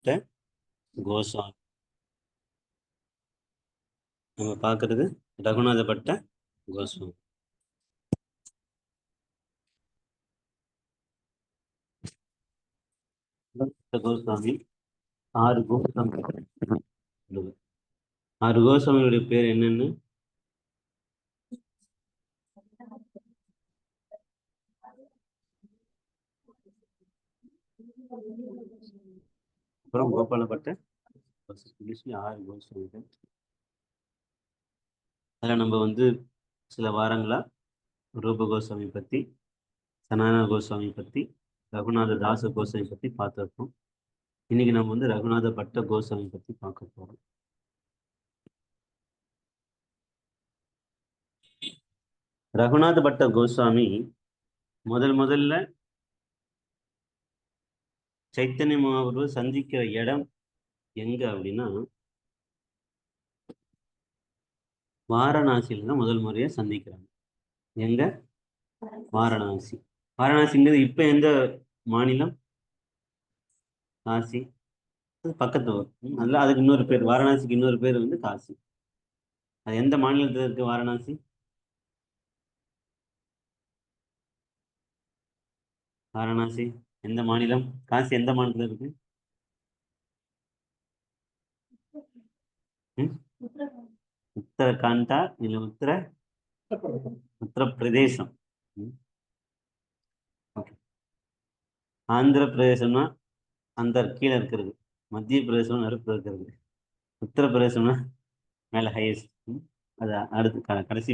கோஸ்வாமி. நம்ம பார்க்கறது ரகுநாத பட்ட கோஸ்வாமி. கோஸ்வாமி 6 கோஸ்வாமி. 6 கோஸ்வாமியுடைய பேர் என்னன்னு அப்புறம் கோபாலப்பட்ட 6 கோஸ்வாமிகள். அதில் நம்ம சில வாரங்களா ரூப கோஸ்வாமி பற்றி, சனாதன கோஸ்வாமி பற்றி, ரகுநாத தாச கோஸ்வாமி பற்றி பார்த்துருக்கோம். இன்னைக்கு நம்ம ரகுநாத பட்ட கோஸ்வாமி பற்றி பார்க்க போறோம். ரகுநாத பட்ட கோஸ்வாமி முதல்ல சைத்தன்ய மகாபிரபு சந்திக்கிற இடம் எங்க அப்படின்னா வாரணாசியில தான் முதல் முறையா சந்திக்கிறாங்க. எங்க? வாரணாசி. வாரணாசிங்கிறது இப்ப எந்த மாநிலம்? காசி. பக்கத்து ஊர். அதுல அதுக்கு இன்னொரு பேர், வாரணாசிக்கு இன்னொரு பேர் காசி. அது எந்த மாநிலத்துல இருக்கு வாரணாசி? வாரணாசி எந்த மாநிலம்? காசி எந்த மாநிலத்துல இருக்கு? உத்தரகாண்டா இல்ல உத்தரப்பிரதேசம். ஆந்திர பிரதேசம்னா அந்த கீழே இருக்கிறது, மத்திய பிரதேசம் நடுப்பு இருக்கிறது, உத்தரப்பிரதேசம்னா மேல ஹையஸ்ட். அது அடுத்து கடைசி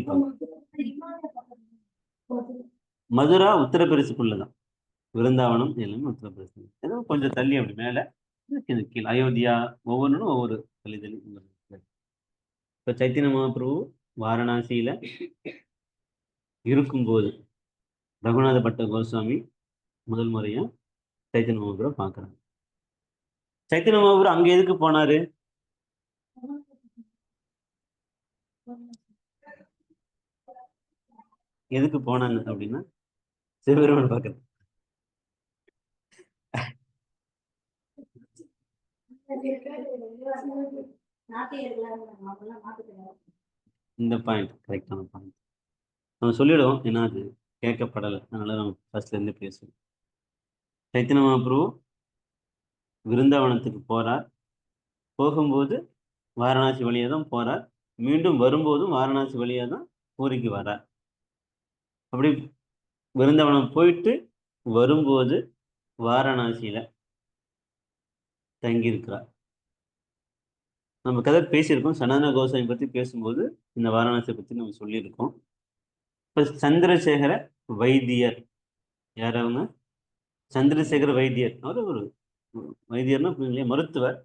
மதுரா உத்தரப்பிரதேசக்குள்ளதான். விருந்தாவனம் எல்லாமே உத்தரப்பிரதேசம். ஏதோ கொஞ்சம் தள்ளி அப்படி மேல கீழே அயோத்தியா, ஒவ்வொன்றும் ஒவ்வொரு தள்ளி தள்ளி. இப்ப சைத்தன்ய மகாபிரபு வாரணாசியில இருக்கும்போது ரகுநாத பட்ட கோஸ்வாமி முதல் முறையா சைத்தன்ய மகாபிரபு பார்க்கறாங்க. சைத்தன்ய மகாபிரபு அங்க எதுக்கு போனாரு? எதுக்கு போனாங்க அப்படின்னா சிவபெருமான் பார்க்கறது. இந்த பாயிண்ட் கரெக்டான பாயிண்ட். நம்ம சொல்லிடுவோம், ஏன்னா அது கேட்கப்படலை, அதனால நம்ம ஃபர்ஸ்ட்ல இருந்து பேசுவோம். சைத்தன்ய மகாபிரபு விருந்தாவனத்துக்கு போறார். போகும்போது வாரணாசி வழியா தான் போறார். மீண்டும் வரும்போதும் வாரணாசி வழியா தான் பூரிக்கு வரார். அப்படி விருந்தாவனம் போயிட்டு வரும்போது வாரணாசியில தங்கியிருக்கிறார். நம்ம கதை பேசியிருக்கோம். சனாதன கோசாமி பத்தி பேசும்போது இந்த வாரணாசியை பத்தி நம்ம சொல்லியிருக்கோம். இப்ப சந்திரசேகர வைத்தியர், யார் அவங்க? சந்திரசேகர வைத்தியர். அவர் ஒரு வைத்தியர்னா மருத்துவர்.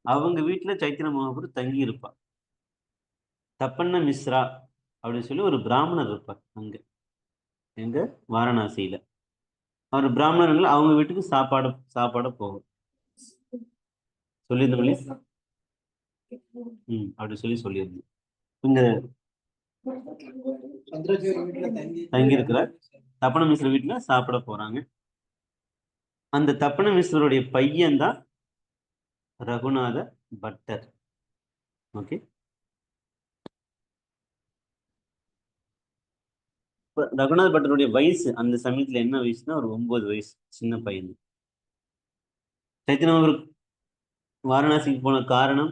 அவங்க வீட்டுல சைத்தன்ய மகாபிரபு தங்கி இருப்பார். தப்பண்ண மிஸ்ரா அப்படின்னு சொல்லி ஒரு பிராமணர் இருப்பார் அங்க, எங்க வாரணாசியில. அவர் பிராமணர்கள் அவங்க வீட்டுக்கு சாப்பாட போகும் சொல்லியிருந்தோம். அப்படி சொல்லியிருந்தோம். இங்க தங்கி இருக்கிற தப்பன மிஸ்ர வீட்டுல சாப்பிட போறாங்க. அந்த தப்பன மிஸ்வருடைய பையன் தான் ரகுநாத பட்டர். ஓகே, ரகுநாத பட்டருடைய வயசு அந்த சமயத்துல என்ன வயசுன்னா ஒரு 9 வயசு, சின்ன பையன். சைத்தன்ய வாரணாசிக்கு போன காரணம்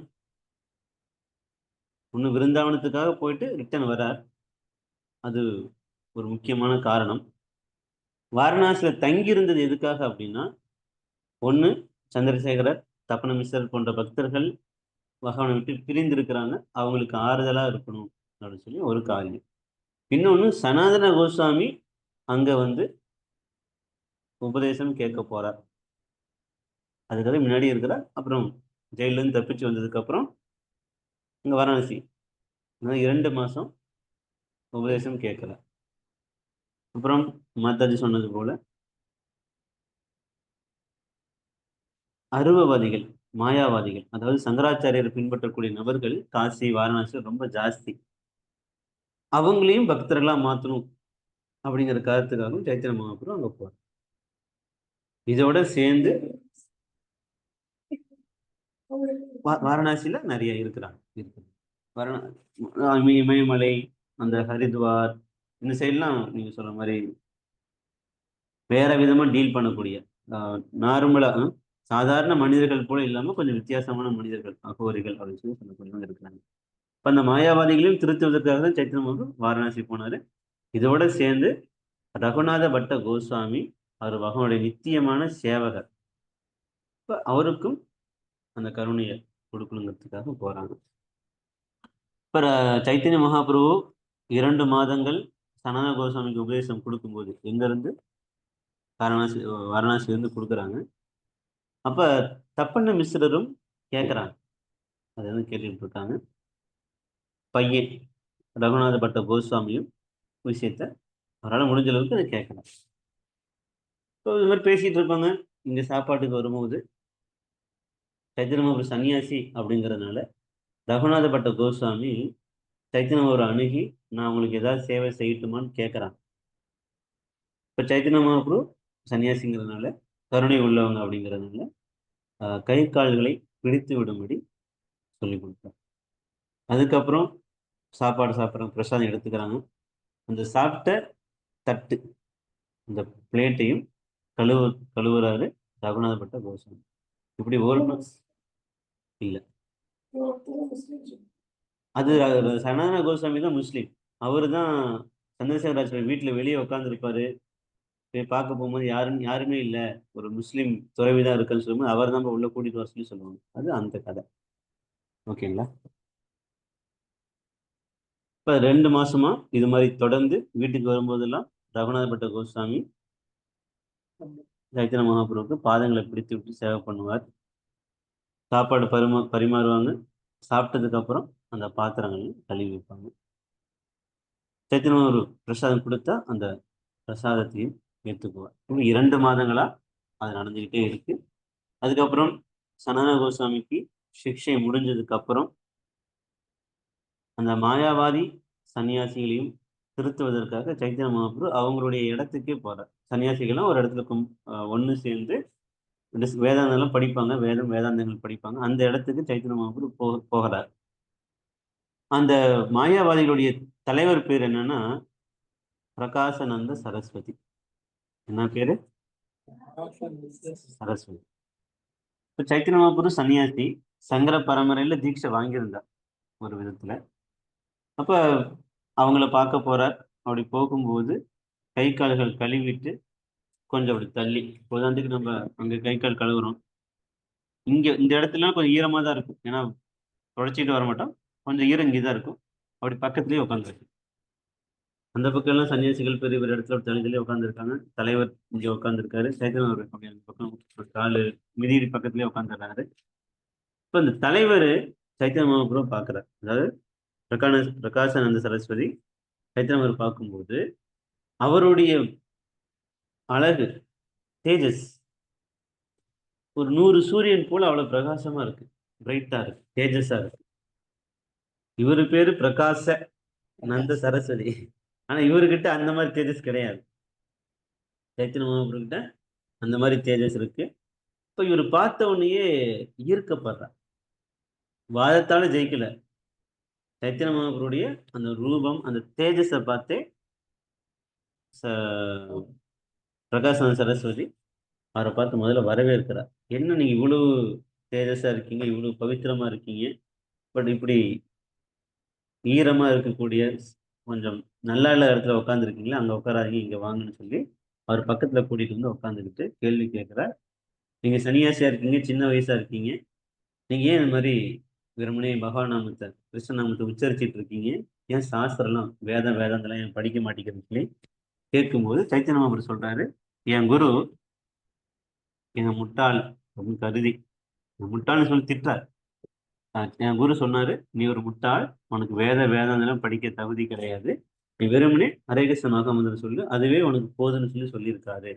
ஒண்ணு, விருந்தாவனத்துக்காக போயிட்டு ரிட்டர்ன் வரார், அது ஒரு முக்கியமான காரணம். வாரணாசியில தங்கி இருந்தது எதுக்காக அப்படின்னா, ஒண்ணு சந்திரசேகரர், தப்பன மிஸ்ரர் போன்ற பக்தர்கள் பகவானை விட்டு பிரிந்து இருக்கிறாங்க, அவங்களுக்கு ஆறுதலா இருக்கணும் அப்படின்னு சொல்லி ஒரு காரியம். இன்னொன்னு, சனாதன கோஸ்வாமி அங்க உபதேசம் கேட்க போறார். அதுக்காக முன்னாடி இருக்கிறார். அப்புறம் ஜெயில இருந்து தப்பிச்சு வந்ததுக்கு அப்புறம் இங்க வாரணாசி 2 மாசம் உபதேசம் கேட்கல. அப்புறம் மாதாஜி சொன்னது போல அருவவாதிகள், மாயாவாதிகள், அதாவது சங்கராச்சாரியர் பின்பற்றக்கூடிய நபர்கள் காசி வாரணாசி ரொம்ப ஜாஸ்தி. அவங்களையும் பக்தர்களா மாத்தணும் அப்படிங்கிற கருத்துக்காகவும் சைத்தன்ய மகாபிரபு அங்க போறார். இதோட சேர்ந்து வாரணாசியில நிறைய இருக்கிறாங்க இருக்கு. இமயமலை, அந்த ஹரித்வார், இந்த சைட்லாம் நீங்க சொல்ற மாதிரி வேற விதமா டீல் பண்ணக்கூடிய நார்மலா சாதாரண மனிதர்கள் போல இல்லாம கொஞ்சம் வித்தியாசமான மனிதர்கள், அகோரிகள் அப்படின்னு சொல்லி சொல்லக்கூடியவங்க இருக்கிறாங்க. இப்ப அந்த மாயாவாதிகளையும் திருத்துவதற்காக தான் சைத்தன்ய மகாபிரபு வாரணாசி போனாரு. இதோட சேர்ந்து ரகுநாத பட்ட கோஸ்வாமி, அவர் பகவானுடைய நித்தியமான சேவகர். இப்ப அவருக்கும் அந்த கருணையை கொடுக்கணுங்கிறதுக்காக போறாங்க. இப்ப சைத்தன்ய மகாபிரபு 2 மாதங்கள் சனன கோஸ்வாமிக்கு உபதேசம் கொடுக்கும்போது எங்க இருந்து வாரணாசி வாரணாசில இருந்து கொடுக்குறாங்க. அப்ப தப்பண்ண மிஸ்ரரும் கேட்கறாங்க, அதை வந்து கேட்டுட்டு இருக்காங்க. பையன் ரகுநாத பட்ட கோஸ்வாமியும் விஷயத்த அவரால் முடிஞ்ச அளவுக்கு அதை கேட்கலாம். இப்போ இது மாதிரி பேசிட்டு இருப்பாங்க. இங்க சாப்பாட்டுக்கு வரும்போது சைத்தன்ய மகாபிரபு சன்னியாசி அப்படிங்கிறதுனால ரகுநாத பட்ட கோஸ்வாமி சைத்தன்ய மகாபிரபு அணுகி, நான் உங்களுக்கு ஏதாவது சேவை செய்யட்டுமான்னு கேட்கறாங்க. இப்ப சைத்தன்ய மகாபிரபு சன்னியாசிங்கிறதுனால, கருணை உள்ளவங்க அப்படிங்கிறதுனால கை கால்களை பிடித்து விடும்படி சொல்லி கொடுத்தார். அதுக்கப்புறம் சாப்பாடு சாப்பிட்றாங்க, பிரசாதம் எடுத்துக்கிறாங்க. அந்த சாப்பிட்ட தட்டு, அந்த பிளேட்டையும் கழுவு கழுவுறாரு ரகுநாத பட்ட கோஸ்வாமி. இப்படி ஒரு இல்ல, அது சனாதன கோஸ்வாமி தான் முஸ்லீம். அவரு தான் சந்திரசேகராச்சாரிய வீட்டுல வெளியே உட்காந்துருப்பாரு. போய் பார்க்க போகும்போது யாருமே இல்ல, ஒரு முஸ்லீம் துறவிதான் இருக்குன்னு சொல்லும்போது அவர் தான் உள்ள கூட்டிட்டு வர சொல்லி சொல்லுவாங்க. அது அந்த கதை. ஓகேங்களா? இப்ப 2 மாசமா இது மாதிரி தொடர்ந்து வீட்டுக்கு வரும்போதெல்லாம் ரகுநாத பட்ட கோஸ்வாமி சைத்தன்ய மகாபிரபுக்கு பாதங்களை பிடித்து விட்டு சேவை பண்ணுவார். சாப்பாடு பரிமாறுவாங்க. சாப்பிட்டதுக்கு அப்புறம் அந்த பாத்திரங்களையும் கழுவி வைப்பாங்க. சைத்தன்ய மகாபிரபு பிரசாதம் கொடுத்தா அந்த பிரசாதத்தையும் ஏற்றுக்குவார். இன்னும் 2 மாதங்களா அது நடந்துகிட்டே இருக்கு. அதுக்கப்புறம் சனன கோஸ்வாமிக்கு சிக்ஷை முடிஞ்சதுக்கு அப்புறம் அந்த மாயாவாதி சன்னியாசிகளையும் திருத்துவதற்காக சைத்தன்ய மகாபிரபு அவங்களுடைய இடத்துக்கே போறார். சன்னியாசிகள்லாம் ஒரு இடத்துல ஒன்று சேர்ந்து வேதாந்தம் படிப்பாங்க, வேதாந்தங்கள் படிப்பாங்க. அந்த இடத்துக்கு சைத்தன்ய மகாபிரபு போகிறார். அந்த மாயாவாதிகளுடைய தலைவர் பேர் என்னன்னா பிரகாசனந்த சரஸ்வதி. என்ன பேரு? சரஸ்வதி. இப்ப சைத்தன்ய மகாபிரபு சன்னியாசி, சங்கர பரம்பரையில தீட்சை வாங்கியிருந்தார் ஒரு விதத்துல. அப்ப அவங்கள பார்க்க போறார். அப்படி போகும்போது கை கால்கள் கழுவிட்டு கொஞ்சம் அப்படி தள்ளி, உதாரணத்துக்கு நம்ம அங்க கை கால் கழுவுறோம், இங்க இந்த இடத்துல கொஞ்சம் ஈரமா தான் இருக்கும். ஏன்னா தொடச்சிட்டு வர மாட்டோம், கொஞ்சம் ஈரம் இங்கேதான் இருக்கும். அப்படி பக்கத்துலயே உட்காந்துருக்கு. அந்த பக்கம் எல்லாம் சன்னியாசிகள் பெரிய பெரிய இடத்துல ஒரு தனித்தனியே உட்காந்துருக்காங்க. தலைவர் இங்க உட்காந்துருக்காரு, சைத்தன்ய அப்படி அந்த பக்கம் காலு மிதியடி பக்கத்துலயே உட்காந்துடுறாரு. இப்ப இந்த தலைவர் சைத்தன்ய மகாபிரபு பார்க்கிறார். அதாவது பிரகாசானந்த சரஸ்வதி சைத்தன்ய மகாபிரபு பார்க்கும்போது அவருடைய அழகு, தேஜஸ் ஒரு 100 சூரியன் போல அவ்வளவு பிரகாசமா இருக்கு, பிரைட்டா இருக்கு, தேஜஸா இருக்கு. இவரு பேரு பிரகாச நந்த சரஸ்வதி. ஆனா இவர்கிட்ட அந்த மாதிரி தேஜஸ் கிடையாது. சைத்தன்ய மகாபிரபு கிட்ட அந்த மாதிரி தேஜஸ் இருக்கு. இப்ப இவர் பார்த்த உடனேயே ஈர்க்கப்படுறார். வாதத்தால ஜெயிக்கல, சைத்தன்ய மகாபிரபுடைய அந்த ரூபம், அந்த தேஜஸை பார்த்தே பிரகாசன சரஸ்வதி அவரை பார்த்து முதல்ல வரவேற்கிறார். என்ன நீங்க இவ்வளவு தேஜஸா இருக்கீங்க, இவ்வளவு பவித்திரமா இருக்கீங்க, பட் இப்படி ஈரமா இருக்கக்கூடிய கொஞ்சம் நல்லா இல்ல இடத்துல உட்காந்துருக்கீங்களா, அங்க உட்காராதீங்க, இங்க வாங்கன்னு சொல்லி அவர் பக்கத்துல கூட்டிட்டு வந்து உட்காந்துக்கிட்டு கேள்வி கேட்கிறார். நீங்க சன்னியாசியா இருக்கீங்க, சின்ன வயசா இருக்கீங்க, நீங்க ஏன் இந்த மாதிரி வெறுமனே பகவான் கிருஷ்ண நாமத்தை உச்சரிச்சிட்டு இருக்கீங்க, ஏன் சாஸ்திரம்லாம் வேதாந்தெல்லாம் ஏன் படிக்க மாட்டேங்கிறதுன்னு சொல்லி கேட்கும்போது சைத்தன்ய மகாபிரபு சொல்றாரு, என் குரு என்ன முட்டாள் அப்படின்னு கருதி, முட்டாள்னு சொல்லி திட்டார். என் குரு சொன்னாரு, நீ ஒரு முட்டாள், உனக்கு வேதாந்தெல்லாம் படிக்க தகுதி கிடையாது, நீ வெறுமனே ஹரே கிருஷ்ண மகாமந்திரம் சொல்லு, அதுவே உனக்கு போதுன்னு சொல்லி சொல்லியிருக்காரு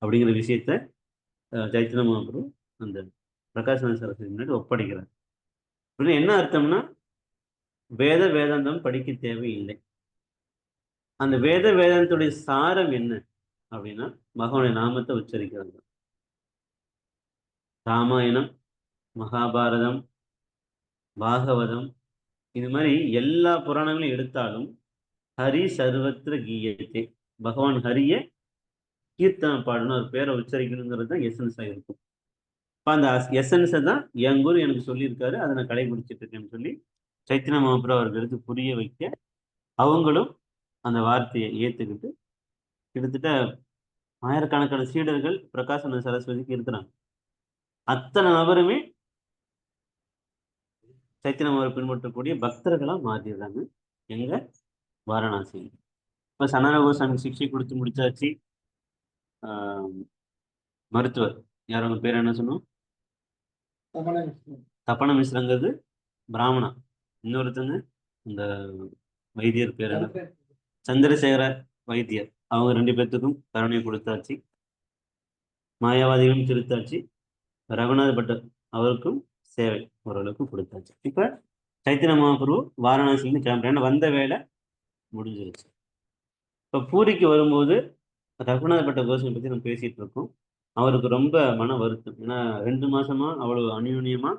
அப்படிங்கிற விஷயத்த சைத்தன்ய மகாபிரபு அந்த பிரகாசன சரஸ்வதி முன்னாடி ஒப்படைக்கிறார். என்ன அர்த்தம்னா வேதாந்தம் படிக்க தேவையில்லை. அந்த வேதாந்தத்துடைய சாரம் என்ன அப்படின்னா பகவானுடைய நாமத்தை உச்சரிக்கிறது. ராமாயணம், மகாபாரதம், பாகவதம், இது மாதிரி எல்லா புராணங்களையும் எடுத்தாலும் ஹரி சர்வத்திர கீயத்தே, பகவான் ஹரிய கீர்த்தனம் பாடணும், ஒரு பேரை உச்சரிக்கணுங்கிறது தான் எசன்ஸா இருக்கும். இப்போ அந்த எசன்ஸை தான் என் குரு எனக்கு சொல்லியிருக்காரு, அதை நான் கடைபிடிச்சிட்டு இருக்கேன்னு சொல்லி சைத்தன்ய மகாபிரபு அவர்களுக்கு புரிய வைக்க அவங்களும் அந்த வார்த்தையை ஏற்றுக்கிட்டு கிட்டத்தட்ட ஆயிரக்கணக்கான சீடர்கள் பிரகாசன சரஸ்வதிக்கு இருக்கிறாங்க. அத்தனை நபருமே சைத்தன்ய மகாபிரபு பின்பற்றக்கூடிய பக்தர்களா மாறிடுறாங்க எங்க வாரணாசி. இப்ப சனாதன கோஸ்வாமி சிக்ஷை கொடுத்து முடிச்சாச்சு. ஆஹ் மருத்துவர் யார், அவங்க பேர் என்ன சொன்னோம்? தப்பன மிஸ்ரங்கிறது பிராமணா. இன்னொருத்தங்க இந்த வைத்தியர் பேர் என்ன? சந்திரசேகர வைத்தியர். அவங்க ரெண்டு பேர்த்துக்கும் கருணையை கொடுத்தாச்சு. மாயாவாதிகளும் திருத்தாச்சு. ரகுநாத் பட்டர் அவருக்கும் சேவை ஓரளவுக்கு கொடுத்தாச்சு. இப்ப சைத்தன்ய மகாபிரபு வாரணாசின்னு கிளம்புறேன், வந்த வேலை முடிஞ்சிருச்சு. இப்ப பூரிக்கு வரும்போது ரகுநாத் பட்ட கோஷனை பத்தி நம்ம பேசிட்டு இருக்கோம். அவருக்கு ரொம்ப மன வருத்தம். ஏன்னா 2 மாசமா அவ்வளவு அந்யோன்யமா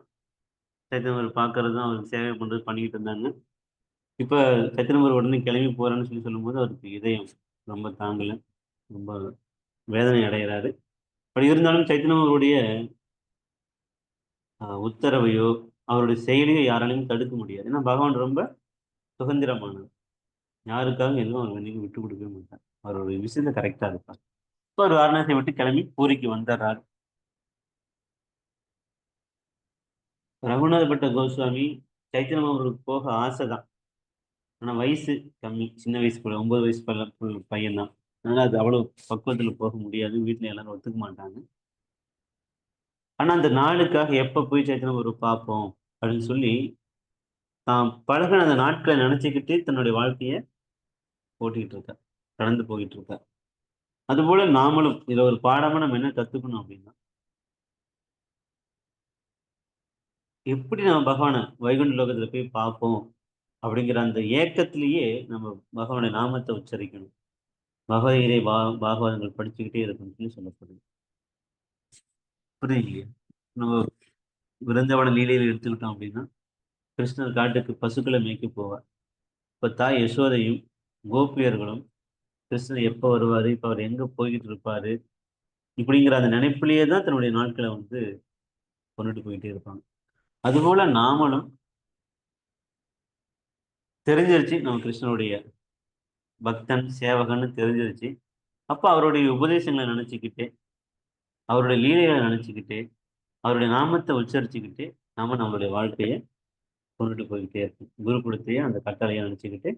சைத்தன்யர் பார்க்கறது தான், அவருக்கு சேவை பண்றது பண்ணிக்கிட்டு இருந்தாங்க. இப்ப சைத்தன்யர் உடனே கிளம்பி போறேன்னு சொல்லும்போது அவருக்கு இதயம் ரொம்ப தாங்கல, ரொம்ப வேதனை அடைகிறாரு. அப்படி இருந்தாலும் சைத்தன்யருடைய உத்தரவையோ அவருடைய செயலையோ யாராலையும் தடுக்க முடியாது. ஏன்னா பகவான் ரொம்ப சுதந்திரமானவர். யாருக்காக எதுவும் அவர் வந்து விட்டு கொடுக்கவே மாட்டார். அவருடைய விஷயத்த கரெக்டா இருப்பார். இப்போ ஒரு வாரணாசியை விட்டு கிளம்பி பூரிக்கு வந்துடுறாரு. ரகுநாத பட்ட கோஸ்வாமி சைத்தன்ய மகாபிரபுக்கு போக ஆசைதான். ஆனா வயசு கம்மி, சின்ன வயசு, 9 வயசு பையன் தான். அதனால அது அவ்வளவு பக்குவத்துல போக முடியாது, வீட்டுல எல்லாரும் ஒத்துக்க மாட்டாங்க. ஆனா அந்த நாளுக்காக எப்ப போய் சைத்தன்ய மகாபிரபு பார்ப்போம் அப்படின்னு சொல்லி தான் பழகின அந்த நாட்களை நினைச்சுக்கிட்டு தன்னுடைய வாழ்க்கைய ஓட்டிக்கிட்டு இருக்கார், கடந்து போயிட்டு இருக்கார். அதுபோல நாமளும் இதுல ஒரு பாடமா நம்ம என்ன கத்துக்கணும் அப்படின்னா, எப்படி நம்ம பகவானை வைகுண்ட லோகத்துல போய் பார்ப்போம் அப்படிங்கிற அந்த ஏக்கத்திலேயே நம்ம பகவானுடைய நாமத்தை உச்சரிக்கணும். பகவத்கீதை பாகவதங்கள் படிச்சுக்கிட்டே இருக்கணும்னு சொல்லி சொல்லப்படுது. புரியுது? நம்ம விருந்தவன லீலையில எடுத்துக்கிட்டோம் அப்படின்னா, கிருஷ்ணர் காட்டுக்கு பசுக்களை மேய்க்க போவார். இப்ப தாய் யசோதையும் கோபியர்களும் கிருஷ்ணர் எப்ப வருவாரு, இப்ப அவர் எங்க போய்கிட்டு இருப்பாரு இப்படிங்கிற அந்த நினைப்பிலேயே தான் தன்னுடைய நாட்களை வந்து கொண்டுட்டு போயிட்டே இருப்பாங்க. அதுபோல நாமளும் தெரிஞ்சிருச்சு நம்ம கிருஷ்ணனுடைய பக்தன் சேவகன்னு தெரிஞ்சிருச்சு. அப்ப அவருடைய உபதேசங்களை நினைச்சுக்கிட்டு, அவருடைய லீலைகளை நினைச்சுக்கிட்டு, அவருடைய நாமத்தை உச்சரிச்சுக்கிட்டு நாம நம்மளுடைய வாழ்க்கையை கொண்டுட்டு போய்கிட்டே இருக்கும். குரு கொடுத்தையே அந்த கட்டளையை நினைச்சுக்கிட்டு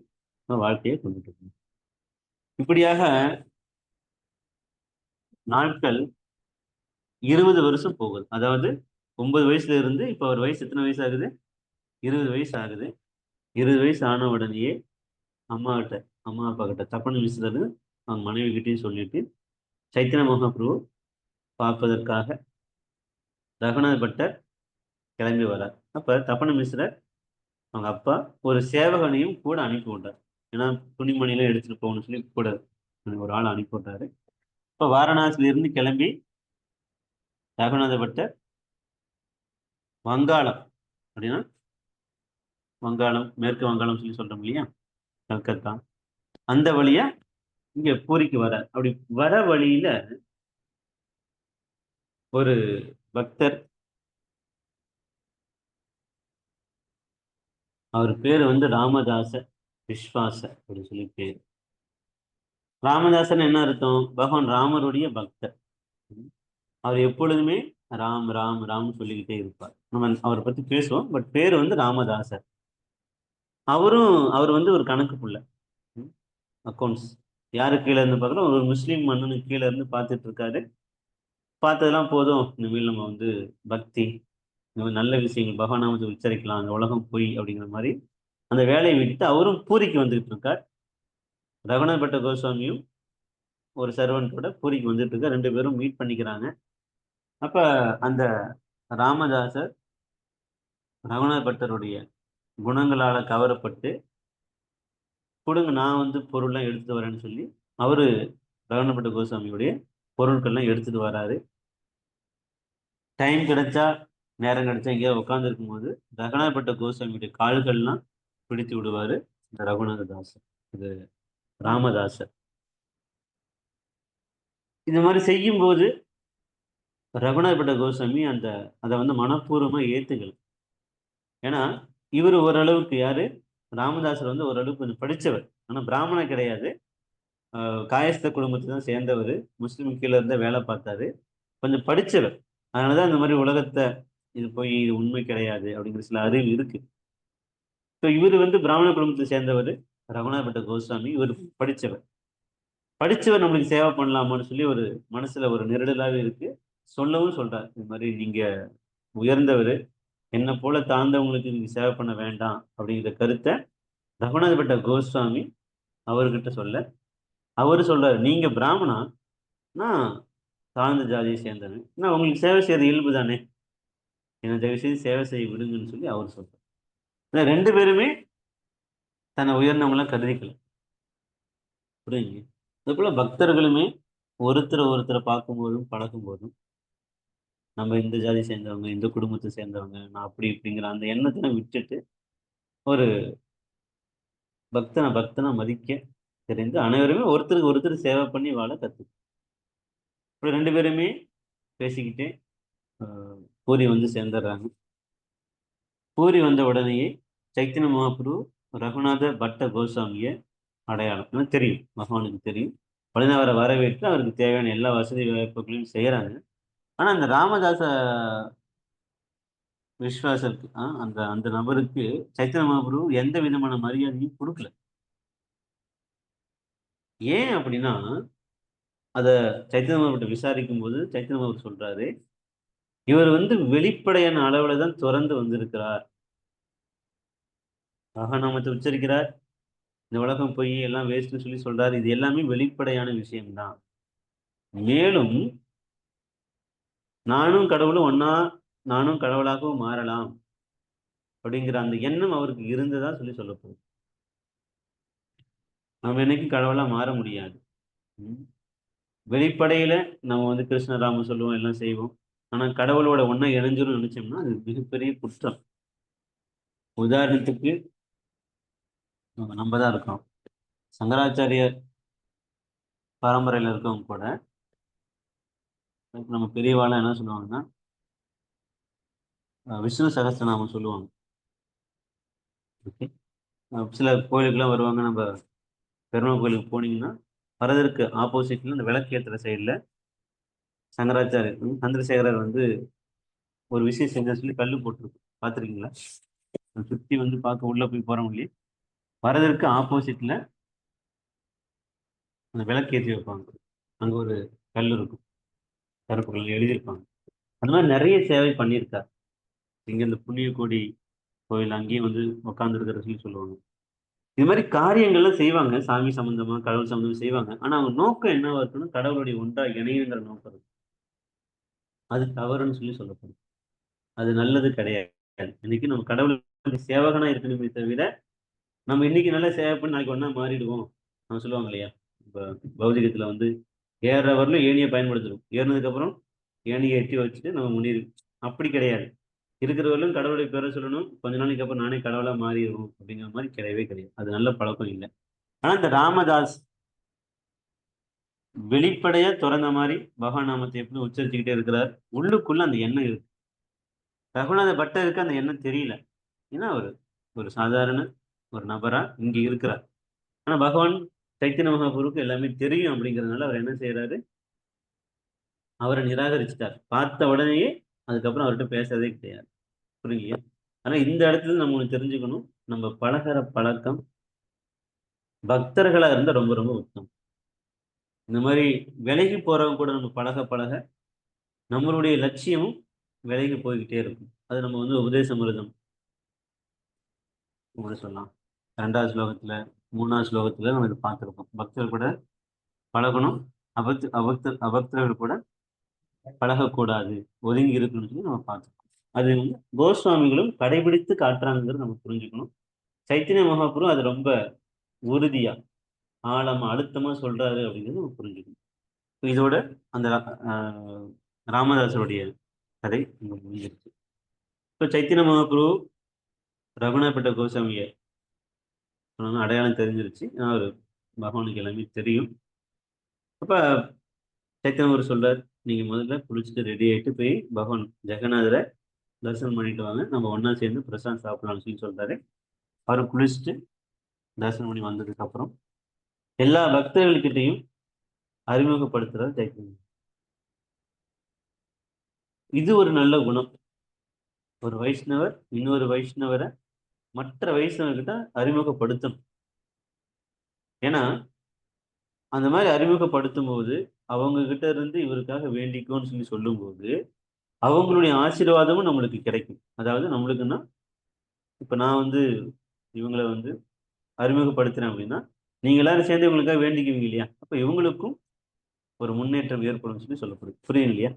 நம்ம வாழ்க்கையை கொண்டுட்டு போகணும். இப்படியாக நாட்கள் 20 வருஷம் போகுது. அதாவது 9 வயசுல இருந்து இப்ப ஒரு வயசு எத்தனை வயசு ஆகுது? 20 வயசு ஆகுது. 20 வயசு ஆன உடனேயே அம்மா கிட்ட, அம்மா அப்பா கிட்ட தப்பன மிஸ்ரர் அவங்க மனைவி கிட்டையும் சொல்லிட்டு சைத்தன்ய மகாபிரபு பார்ப்பதற்காக ரகுநாத் பட்டர் கிளம்பி வரார். அப்ப தப்பன மிஸ்ரர் அவங்க அப்பா ஒரு சேவகனையும் கூட அனுப்பி விட்டார். ஏன்னா துணிமணிலாம் எடுத்துட்டு போகணும்னு சொல்லி கூட ஒரு ஆள் அனுப்பி விட்டாரு. இப்ப வாரணாசியில இருந்து கிளம்பி ரகுநாத பட்டர் வங்காளம், அப்படின்னா வங்காளம், மேற்கு வங்காளம் சொல்லி சொல்றோம் இல்லையா, கல்கத்தா, அந்த வழியா இங்க பூரிக்கு வர. அப்படி வர வழியில ஒரு பக்தர், அவர் பேரு வந்து ராமதாச விஸ்வாச அப்படின்னு சொல்லி பேரு. ராமதாசன் என்ன அர்த்தம்? பகவான் ராமருடைய பக்தர். அவர் எப்பொழுதுமே ராம் ராம் ராம் சொல்லிக்கிட்டே இருப்பார். நம்ம அவரை பத்தி பேசுவோம். பட் பேரு வந்து ராமதாசர். அவர் வந்து ஒரு கணக்கு புள்ள, அக்கௌண்ட்ஸ். யாரு கீழே இருந்து பார்க்குறோம்? ஒரு முஸ்லீம் மன்னனுக்கு கீழே இருந்து பார்த்துட்டு இருக்காரு. பார்த்ததெல்லாம் போதும், இனிமேல் நம்ம வந்து பக்தி, இந்த மாதிரி நல்ல விஷயங்கள் பகவானாமத்தை உச்சரிக்கலாம், அந்த உலகம் பொய் அப்படிங்கிற மாதிரி அந்த வேலையை விட்டுட்டு அவரும் பூரிக்கு வந்துகிட்டு இருக்கார். ரகுநாத் பட்ட கோஸ்வாமியும் ஒரு சர்வன்ட்டோட பூரிக்கு வந்துட்டு இருக்கார். 2 பேரும் மீட் பண்ணிக்கிறாங்க. அப்ப அந்த ராமதாசர் ரகுநாத் பட்டருடைய குணங்களால கவரப்பட்டு, கொடுங்க நான் வந்து பொருள்லாம் எடுத்துட்டு வரேன்னு சொல்லி அவரு ரகுநாத் பட்ட கோஸ்வாமியுடைய பொருட்கள்லாம் எடுத்துட்டு வராரு. டைம் கிடைச்சா நேரம் கிடைச்சா எங்கேயாவது உட்கார்ந்து இருக்கும்போது ரகுநாதப்பட்ட கோஸ்வாமியுடைய கால்கள்லாம் பிடித்து விடுவாரு இந்த ரகுநாததாசர், இது ராமதாசர். இந்த மாதிரி செய்யும்போது ரகுநாதப்பட்ட கோஸ்வாமி அதை வந்து மனப்பூர்வமா ஏத்துக்கல. ஏன்னா இவர் ஓரளவுக்கு யாரு, ராமதாசர் வந்து ஓரளவுக்கு கொஞ்சம் படிச்சவர், ஆனா பிராமணன் கிடையாது. காயஸ்த குடும்பத்தை தான் சேர்ந்தவர், முஸ்லீம் கீழே இருந்த வேலை பார்த்தாரு, கொஞ்சம் படிச்சவர். அதனாலதான் இந்த மாதிரி உலகத்தை இது போய் இது உண்மை கிடையாது அப்படிங்கிற சில அறிவு இருக்கு. ஸோ இவர் வந்து பிராமண குடும்பத்தை சேர்ந்தவர் ரகுநாதப்பட்ட கோஸ்வாமி. இவர் படிச்சவர். படிச்சவர் நம்மளுக்கு சேவை பண்ணலாமான்னு சொல்லி ஒரு மனசுல ஒரு நெருடலாவே இருக்கு. சொல்லவும் சொல்றார், இது மாதிரி நீங்க உயர்ந்தவர், என்னை போல தாழ்ந்தவங்களுக்கு நீங்க சேவை பண்ண வேண்டாம் அப்படிங்கிற கருத்தை ரகுநாதப்பட்ட கோஸ்வாமி அவர்கிட்ட சொல்ல, அவரு சொல்றாரு, நீங்க பிராமணா, நான் தாழ்ந்த ஜாதியை சேர்ந்தவன், நான் உங்களுக்கு சேவை செய்யறது இயல்பு தானே, என்னை தயவு செய்து சேவை செய்ய விடுங்கன்னு சொல்லி அவர் சொல்றார். ரெண்டு பேருமே தன்னை உயர்ந்தவங்களாம் கருதிக்கல. புரியுங்க. அதே போல பக்தர்களுமே ஒருத்தரை ஒருத்தரை பார்க்கும்போதும் பழகும் போதும் நம்ம இந்த ஜாதி சேர்ந்தவங்க, இந்த குடும்பத்தை சேர்ந்தவங்க, நான் அப்படி இப்படிங்கிற அந்த எண்ணத்தை விட்டுட்டு ஒரு பக்தனை பக்தனா மதிக்க தெரிந்து அனைவருமே ஒருத்தருக்கு ஒருத்தர் சேவை பண்ணி வாழ கத்து. இப்படி ரெண்டு பேருமே பேசிக்கிட்டே பூரி வந்து சேர்ந்துடுறாங்க. பூரி வந்த உடனேயே சைத்தன்ய மகாபிரபு ரகுநாத பட்ட கோஸ்வாமிய அடையாளம் ஏன்னா தெரியும், பகவானுக்கு தெரியும். உடனே அவரை வரவேற்று அவருக்கு தேவையான எல்லா வசதி வாய்ப்புகளையும் செய்யறாங்க. ஆனா அந்த ராமதாச விஸ்வாசருக்கு அந்த அந்த நபருக்கு சைத்தன்ய மகாபிரபு எந்த விதமான மரியாதையும் கொடுக்கல. ஏன் அப்படின்னா, அத சைத்தன்ய மகாபிரபு விசாரிக்கும் போது சைத்தன்ய மகாபிரபு சொல்றாரு, இவர் வந்து வெளிப்படையான அளவுல தான் துறந்து வந்திருக்கிறார். நாமத்தை உச்சரிக்கிறார், இந்த உலகம் பொய் எல்லாம் வேஸ்ட்னு சொல்லி சொல்றாரு. இது எல்லாமே வெளிப்படையான விஷயம்தான். மேலும் நானும் கடவுளும் ஒன்னா, நானும் கடவுளாகவும் மாறலாம் அப்படிங்கிற அந்த எண்ணம் அவருக்கு இருந்ததா சொல்லி சொல்லப்போகுது. நம்ம என்னைக்கும் கடவுளா மாற முடியாது. ம். வெளிப்படையில நம்ம வந்து கிருஷ்ணராம சொல்லுவோம், எல்லாம் செய்வோம். ஆனா கடவுளோட ஒண்ணா இணைஞ்சிரும் நினைச்சோம்னா அது மிகப்பெரிய குற்றம். உதாரணத்துக்கு நம்ம தான் இருக்கோம். சங்கராச்சாரியர் பரம்பரையில இருக்கவங்க கூட நம்ம பெரியவாளா என்ன சொல்லுவாங்கன்னா, விஷ்ணு சகஸ்ரநாமம் சொல்லுவாங்க. ஓகே. சில கோயிலுக்குலாம் வருவாங்க. நம்ம பெருமாள் கோயிலுக்கு போனீங்கன்னா, வரதற்கு ஆப்போசிட்ல இந்த விளக்கு ஏத்துற சைடுல சங்கராச்சாரியர் சந்திரசேகரர் வந்து ஒரு விஷயம் செஞ்ச சொல்லி கல்லு போட்டிருக்கும். பார்த்துருக்கீங்களா? சுத்தி வந்து பார்க்க உள்ள போய் போறவங்களே வரதற்கு ஆப்போசிட்ல அந்த விளக்கு ஏற்றி வைப்பாங்க. அங்க ஒரு கல் இருக்கும். கருப்பு கல் எழுதியிருப்பாங்க. அந்த மாதிரி நிறைய சேவை பண்ணியிருக்கார். இங்க இந்த புண்ணிய கோடி கோயில் அங்கேயும் வந்து உட்கார்ந்து இருக்கிற சொல்லி சொல்லுவாங்க. இது மாதிரி காரியங்கள்லாம் செய்வாங்க. சாமி சம்பந்தமா, கடவுள் சம்பந்தமா செய்வாங்க. ஆனா அவங்க நோக்கம் என்னவா இருக்குன்னா, கடவுளுடைய ஒன்றா இணையங்கிற நோக்கம் இருக்கு. அது தவறுன்னு சொல்லி சொல்லப்படும். அது நல்லது கிடையாது. இன்னைக்கு நம்ம கடவுளுடைய சேவகனா இருக்கணுமே தவிர, நம்ம இன்னைக்கு நல்லா சேவை பண்ணி நாளைக்கு ஒண்ணா மாறிடுவோம். நம்ம சொல்லுவாங்க இல்லையா? இப்ப பௌதிகத்துல வந்து ஏறுற வரலும் ஏணியை பயன்படுத்தணும். ஏறினதுக்கு அப்புறம் ஏணியை எட்டி வச்சுட்டு நம்ம முன்னேறி அப்படி கிடையாது. இருக்கிறவர்களும் கடவுளுடைய பேரை சொல்லணும். கொஞ்ச நாளைக்கு அப்புறம் நானே கடவுளா மாறிடுவோம் அப்படிங்கிற மாதிரி கிடையவே கிடையாது. அது நல்ல பழக்கம் இல்லை. ஆனா இந்த ராமதாஸ் வெளிப்படையா துறந்த மாதிரி பகவான் நாமத்தை எப்படி உச்சரிச்சுக்கிட்டே இருக்கிறார். உள்ளுக்குள்ள அந்த எண்ணம் இருக்கு. ரகுநாத பட்டருக்கு அந்த எண்ணம் தெரியல. ஏன்னா ஒரு ஒரு சாதாரண ஒரு நபரா இங்க இருக்கிறார். ஆனா பகவான் சைத்தன்ய மகாபுருக்கு எல்லாமே தெரியும் அப்படிங்கிறதுனால அவர் என்ன செய்யறாரு, அவரை நிராகரிச்சுட்டார். பார்த்த உடனேயே அதுக்கப்புறம் அவர்கிட்ட பேசுறதே கிடையாது. புரியுங்க. ஆனா இந்த இடத்துல நம்ம ஒண்ணு தெரிஞ்சுக்கணும். நம்ம பழகுற பழக்கம் பக்தர்களா இருந்தா ரொம்ப ரொம்ப உத்தமம். இந்த மாதிரி விலகி போறவங்க கூட நம்ம பழக பழக நம்மளுடைய லட்சியமும் விலகி போய்கிட்டே இருக்கும். அது நம்ம வந்து உபதேசமிருதம் கூட சொல்லலாம். 2வது ஸ்லோகத்துல, 3வது ஸ்லோகத்துல நம்ம இதை பார்த்திருக்கோம். பக்தர்கள் கூட பழகணும். அபக்தர்கள் கூட பழகக்கூடாது. ஒதுங்கி இருக்கணும்னு சொல்லி நம்ம பார்த்திருக்கோம். அது வந்து கோஸ்வாமிகளும் கடைபிடித்து காட்டுறாங்கிறது நம்ம புரிஞ்சுக்கணும். சைத்தன்ய மகாபுரு அது ரொம்ப உறுதியா, ஆழமா, அழுத்தமா சொல்றாரு அப்படிங்கிறது நம்ம புரிஞ்சுக்கணும். இதோட அந்த ராமதாசருடைய கதை இங்க முடிஞ்சிருச்சு. இப்போ சைத்தன்ய மகாபிரபு ரகுநாதப்பட்ட கோசாமியை அடையாளம் தெரிஞ்சிருச்சு. அவர் பகவானுக்கு எல்லாமே தெரியும். அப்போ சைத்தன்ய ஒரு சொல்றார், நீங்கள் முதல்ல குளிச்சுட்டு ரெடி ஆகிட்டு போய் பகவான் ஜெகநாதரை தரிசனம் பண்ணிட்டு வாங்க, நம்ம ஒன்றா சேர்ந்து பிரசாந்த் சாப்பிடலாம்னு சொல்லி சொல்றாரு. அவர் குளிச்சுட்டு தரிசனம் பண்ணி வந்ததுக்கு அப்புறம் எல்லா பக்தர்கள்கிட்டையும் அறிமுகப்படுத்துறார் சைத்தன்யம். இது ஒரு நல்ல குணம். ஒரு வைஷ்ணவர் இன்னொரு வைஷ்ணவரை மற்ற வைஷ்ணவர்கிட்ட அறிமுகப்படுத்தணும். ஏன்னா அந்த மாதிரி அறிமுகப்படுத்தும் போது அவங்க கிட்ட இருந்து இவருக்காக வேண்டிக்கோன்னு சொல்லி சொல்லும்போது அவங்களுடைய ஆசீர்வாதமும் நம்மளுக்கு கிடைக்கும். அதாவது நம்மளுக்குன்னா, இப்ப நான் இவங்களை அறிமுகப்படுத்துறேன் அப்படின்னா, நீங்க எல்லாரும் சேர்ந்து இவங்களுக்காக வேண்டிக்குவீங்க இல்லையா? அப்ப இவங்களுக்கும் ஒரு முன்னேற்றம் ஏற்படும் சொல்லி சொல்லப்படுது. புரியும் இல்லையா?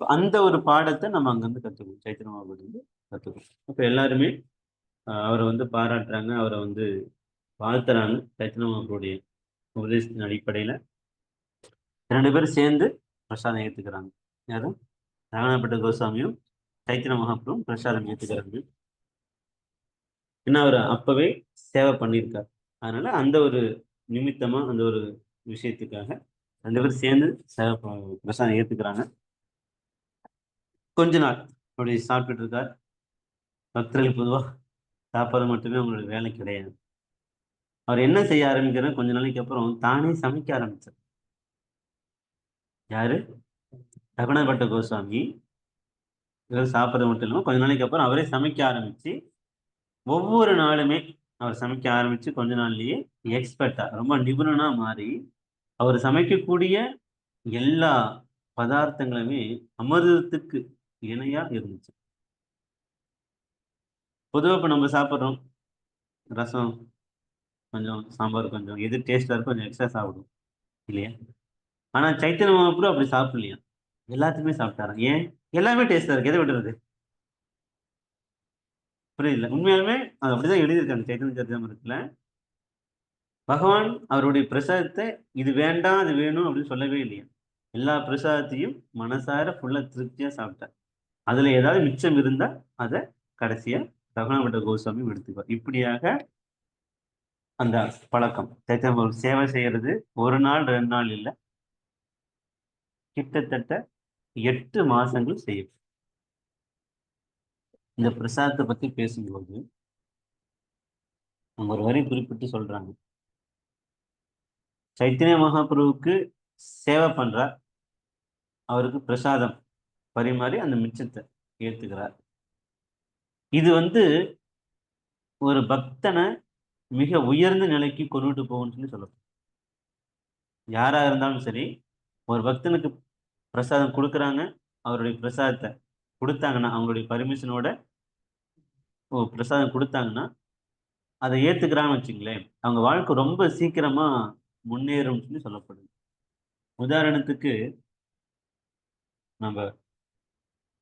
அந்த ஒரு பாடத்தை நம்ம அங்கிருந்து கத்துக்கணும். சைத்தன்ய மகாபிரபு கத்துக்கணும். அப்ப எல்லாருமே அவரை பாராட்டுறாங்க, அவரை வாழ்த்துறாங்க. சைத்தன்ய மகாபிரபுடைய உபதேசத்தின் அடிப்படையில 2 பேரும் சேர்ந்து பிரசாதம் ஏத்துக்கிறாங்க. யாரும் ராகணப்பட்ட கோசாமியும் சைத்தன்ய மகாபிரபுவும் பிரசாதம் ஏத்துக்கிறாங்க. ஏன்னா அவர் அப்பவே சேவை பண்ணியிருக்கார். அதனால அந்த ஒரு நிமித்தமா, அந்த ஒரு விஷயத்துக்காக 2 பேரும் சேர்ந்து சேவை பிரசாதம் ஏத்துக்கிறாங்க. கொஞ்ச நாள் அப்படி சாப்பிட்டுட்டு இருக்கார். பக்தர்கள் பொதுவா சாப்பிட்றது மட்டுமே அவங்களுடைய வேலை கிடையாது. அவர் என்ன செய்ய ஆரம்பிக்கிறார், கொஞ்ச நாளைக்கு அப்புறம் தானே சமைக்க ஆரம்பிச்சார். யாரு? ரகுநாதபட்ட கோசாமி. இவர் சாப்பிட்றது மட்டும் இல்லாமல் கொஞ்ச நாளைக்கு அப்புறம் அவரே சமைக்க ஆரம்பிச்சு ஒவ்வொரு நாளுமே அவர் சமைக்க ஆரம்பிச்சு கொஞ்ச நாள்லயே எக்ஸ்பர்ட்டா, ரொம்ப நிபுணனா மாறி அவர் சமைக்கக்கூடிய எல்லா பதார்த்தங்களுமே அமிர்தத்துக்கு இணையா இருந்துச்சு. பொதுவாக இப்போ நம்ம சாப்பிட்றோம், ரசம் கொஞ்சம், சாம்பார் கொஞ்சம், எது டேஸ்டா இருக்கோ கொஞ்சம் எக்ஸ்ட்ரா சாப்பிடும் இல்லையா? ஆனா சைத்தன்ய மகாபிரபு அப்படி சாப்பிடலையா, எல்லாத்துக்குமே சாப்பிட்டாராம். ஏன்? எல்லாமே டேஸ்டா இருக்கு, எதை விடுறது? புரியல. உண்மையாலுமே அது அப்படிதான் எழுதியிருக்காங்க சைத்தன்ய சரிதாமிரத்துல. பகவான் அவருடைய பிரசாதத்தை இது வேண்டாம் அது வேணும் அப்படின்னு சொல்லவே இல்லையா. எல்லா பிரசாதத்தையும் மனசார ஃபுல்லா திருப்தியா சாப்பிட்டார். அதுல ஏதாவது மிச்சம் இருந்தா அதை கடைசியா ரகுநாதபட்ட கோஸ்வாமி எடுத்துக்குவார். இப்படியாக அந்த பழக்கம் சைத்தன்ய சேவை செய்யறது 1 நாள் 2 நாள் இல்லை, கிட்டத்தட்ட 8 மாசங்கள் செய்யும். இந்த பிரசாதத்தை பத்தி பேசும்போது அவங்க ஒரு வரி குறிப்பிட்டு சொல்றாங்க, சைத்தன்ய மகாபிரபுவுக்கு சேவை பண்றார், அவருக்கு பிரசாதம் பரிமாறி அந்த மிச்சத்தை ஏத்துக்கிறார். இது ஒரு பக்தனை மிக உயர்ந்த நிலைக்கு கொண்டுட்டு போகும்னு சொல்லி சொல்லப்படும். யாரா இருந்தாலும் சரி, ஒரு பக்தனுக்கு பிரசாதம் கொடுக்குறாங்க, அவருடைய பிரசாதத்தை கொடுத்தாங்கன்னா, அவங்களுடைய பர்மிஷனோட பிரசாதம் கொடுத்தாங்கன்னா அதை ஏத்துக்கிறான்னு வச்சுங்களேன், அவங்க வாழ்க்கை ரொம்ப சீக்கிரமா முன்னேறும் சொல்லி சொல்லப்படுது. உதாரணத்துக்கு நம்ம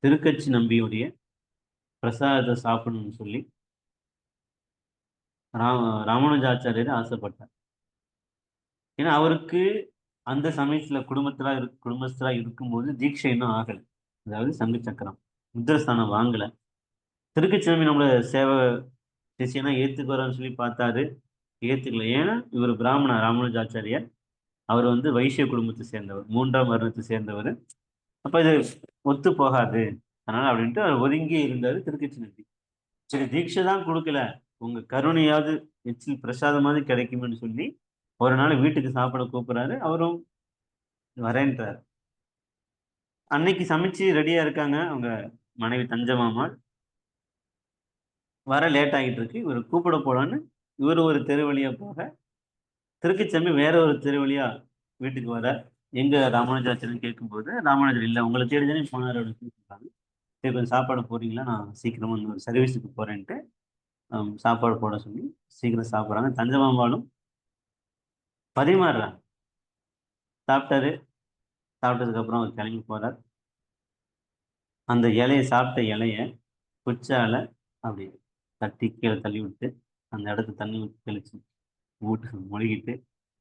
திருக்கட்சி நம்பியுடைய பிரசாதத்தை சாப்பிடணும்னு சொல்லி ராமானுஜாச்சாரியர் ஆசைப்பட்டார். ஏன்னா அவருக்கு அந்த சமயத்துல குடும்பஸ்தரா இருக்கும்போது தீட்சை இன்னும் ஆகலை. அதாவது சங்கு சக்கரம் முத்திரஸ்தானம் வாங்கல. திருக்கட்சி நம்பி நம்மள சேவை சிஷியனா ஏத்துக்குறான்னு சொல்லி பார்த்தாரு, ஏத்துக்கல. ஏன்னா இவர் பிராமணர் ராமானுஜாச்சாரியர், அவர் வைசிய குடும்பத்தை சேர்ந்தவர், 3ஆம் வருடத்தை சேர்ந்தவர். அப்ப இது ஒத்து போகாது, அதனால அப்படின்ட்டு அவர் ஒதுங்கி இருந்தாரு திருக்கட்சி நம்பி. சரி, தீட்சை தான் கொடுக்கல, உங்க கருணையாவது எச்சில் பிரசாதமாவது கிடைக்கும்னு சொல்லி ஒரு நாள் வீட்டுக்கு சாப்பிட கூப்பிடுறாரு. அவரும் வரேன்றார். அன்னைக்கு சமைச்சு ரெடியா இருக்காங்க அவங்க மனைவி தஞ்சமாமாள். வர லேட் ஆகிட்டு இருக்கு, இவர் கூப்பிட போலான்னு இவர் ஒரு தெரு வழியா போக, திருக்கச்சம்பி வேற ஒரு தெரு வழியா வீட்டுக்கு வர. எங்க ராமானுஜாச்சாரியன் கேட்கும்போது, ராமானுஜர் இல்லை உங்களை தேடி தானே போனார் அப்படின்னு சொல்லி சொல்றாங்க. சரி, கொஞ்சம் சாப்பாடு போறீங்களா, நான் சீக்கிரமா இன்னொரு சர்வீஸுக்கு போறேன்ட்டு சாப்பாடு போட சொல்லி சீக்கிரம் சாப்பிட்றாங்க. தஞ்சமாம்பாலும் பரிமாறுறாங்க. சாப்பிட்டாரு. சாப்பிட்டதுக்கு அப்புறம் அவர் கிளம்பி போறார். அந்த இலையை சாப்பிட்ட இலைய குச்சால அப்படி தட்டி கீழே தள்ளி விட்டு அந்த இடத்த தண்ணி ஊற்றி தெளிச்சு வீட்டு மொழிகிட்டு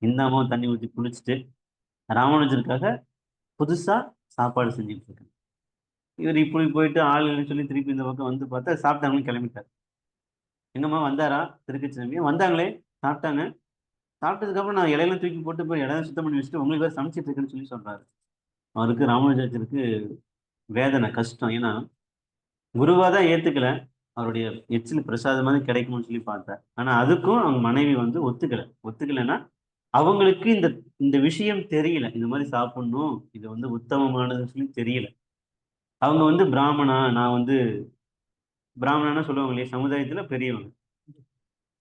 இந்த அம்மாவும் தண்ணி ஊற்றி குளிச்சுட்டு ராமானுஜருக்காக புதுசா சாப்பாடு செஞ்சுட்டு இருக்கேன். இவர் இப்படி போயிட்டு ஆள் இல்லைன்னு சொல்லி திருப்பி இந்த பக்கம் வந்து பார்த்தா சாப்பிட்டாங்கன்னு கிளம்பிட்டார். எங்கம்மா வந்தாரா திருக்கச்சி நம்பி? வந்தாங்களே, சாப்பிட்டாங்க. சாப்பிட்டதுக்கப்புறம் நான் இலையெல்லாம் தூக்கி போட்டு போய் இடம் சுத்தம் பண்ணி வச்சுட்டு உங்களுக்கு வேறு சமைச்சிட்டு இருக்குன்னு சொல்லி சொல்றாரு. அவருக்கு ராமானுஜாச்சிற்கு வேதனை, கஷ்டம். ஏன்னா குருவா தான் ஏத்துக்கல. அவருடைய எச்சில் பிரசாதமாக கிடைக்கும்னு சொல்லி பார்த்தேன். ஆனா அதுக்கும் அவங்க மனைவி வந்து ஒத்துக்கல. ஒத்துக்கலைன்னா அவங்களுக்கு இந்த இந்த விஷயம் தெரியல. இந்த மாதிரி சாப்பிடணும், இது வந்து உத்தமமானதுன்னு சொல்லி தெரியல. அவங்க வந்து பிராமணா, நான் வந்து பிராமணனா சொல்லுவாங்க இல்லையா, சமுதாயத்துல பெரியவங்க.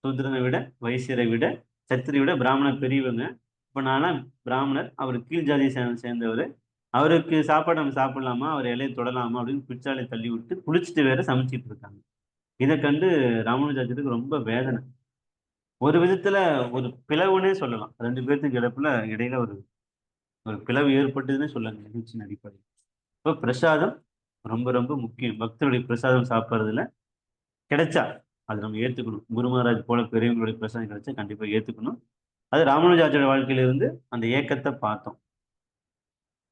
சூத்திரனை விட, வைசியரை விட, சத்திரியை விட பிராமணர் பெரியவங்க. இப்ப நானா பிராமணர், அவர் கீழ் ஜாதியை சேர்ந்தவர். அவருக்கு சாப்பாடு நம்ம சாப்பிடலாமா, அவர் இலையை தொடலாமா அப்படின்னு பிச்சாலை தள்ளி விட்டு குளிச்சுட்டு வேற சமைச்சிட்டு இருக்காங்க. இதை கண்டு ராமானுஜாச்சாரியருக்கு ரொம்ப வேதனை. ஒரு விதத்துல ஒரு பிளவுன்னே சொல்லலாம். ரெண்டு பேர்த்துக்கு இடையில ஒரு ஒரு பிளவு ஏற்பட்டதுன்னே சொல்லலாம் நிகழ்ச்சியின் அடிப்படையில். இப்போ பிரசாதம் ரொம்ப ரொம்ப முக்கியம். பக்தருடைய பிரசாதம் சாப்பிட்றதுல கிடைச்சா அது நம்ம ஏத்துக்கணும். குரு மகாராஜ் போல பெரியவங்களுடைய பிரசாதம் கிடைச்சா கண்டிப்பா ஏத்துக்கணும். அது ராமானுஜாச்சாரிய வாழ்க்கையில இருந்து அந்த ஏக்கத்தை பார்த்தோம்.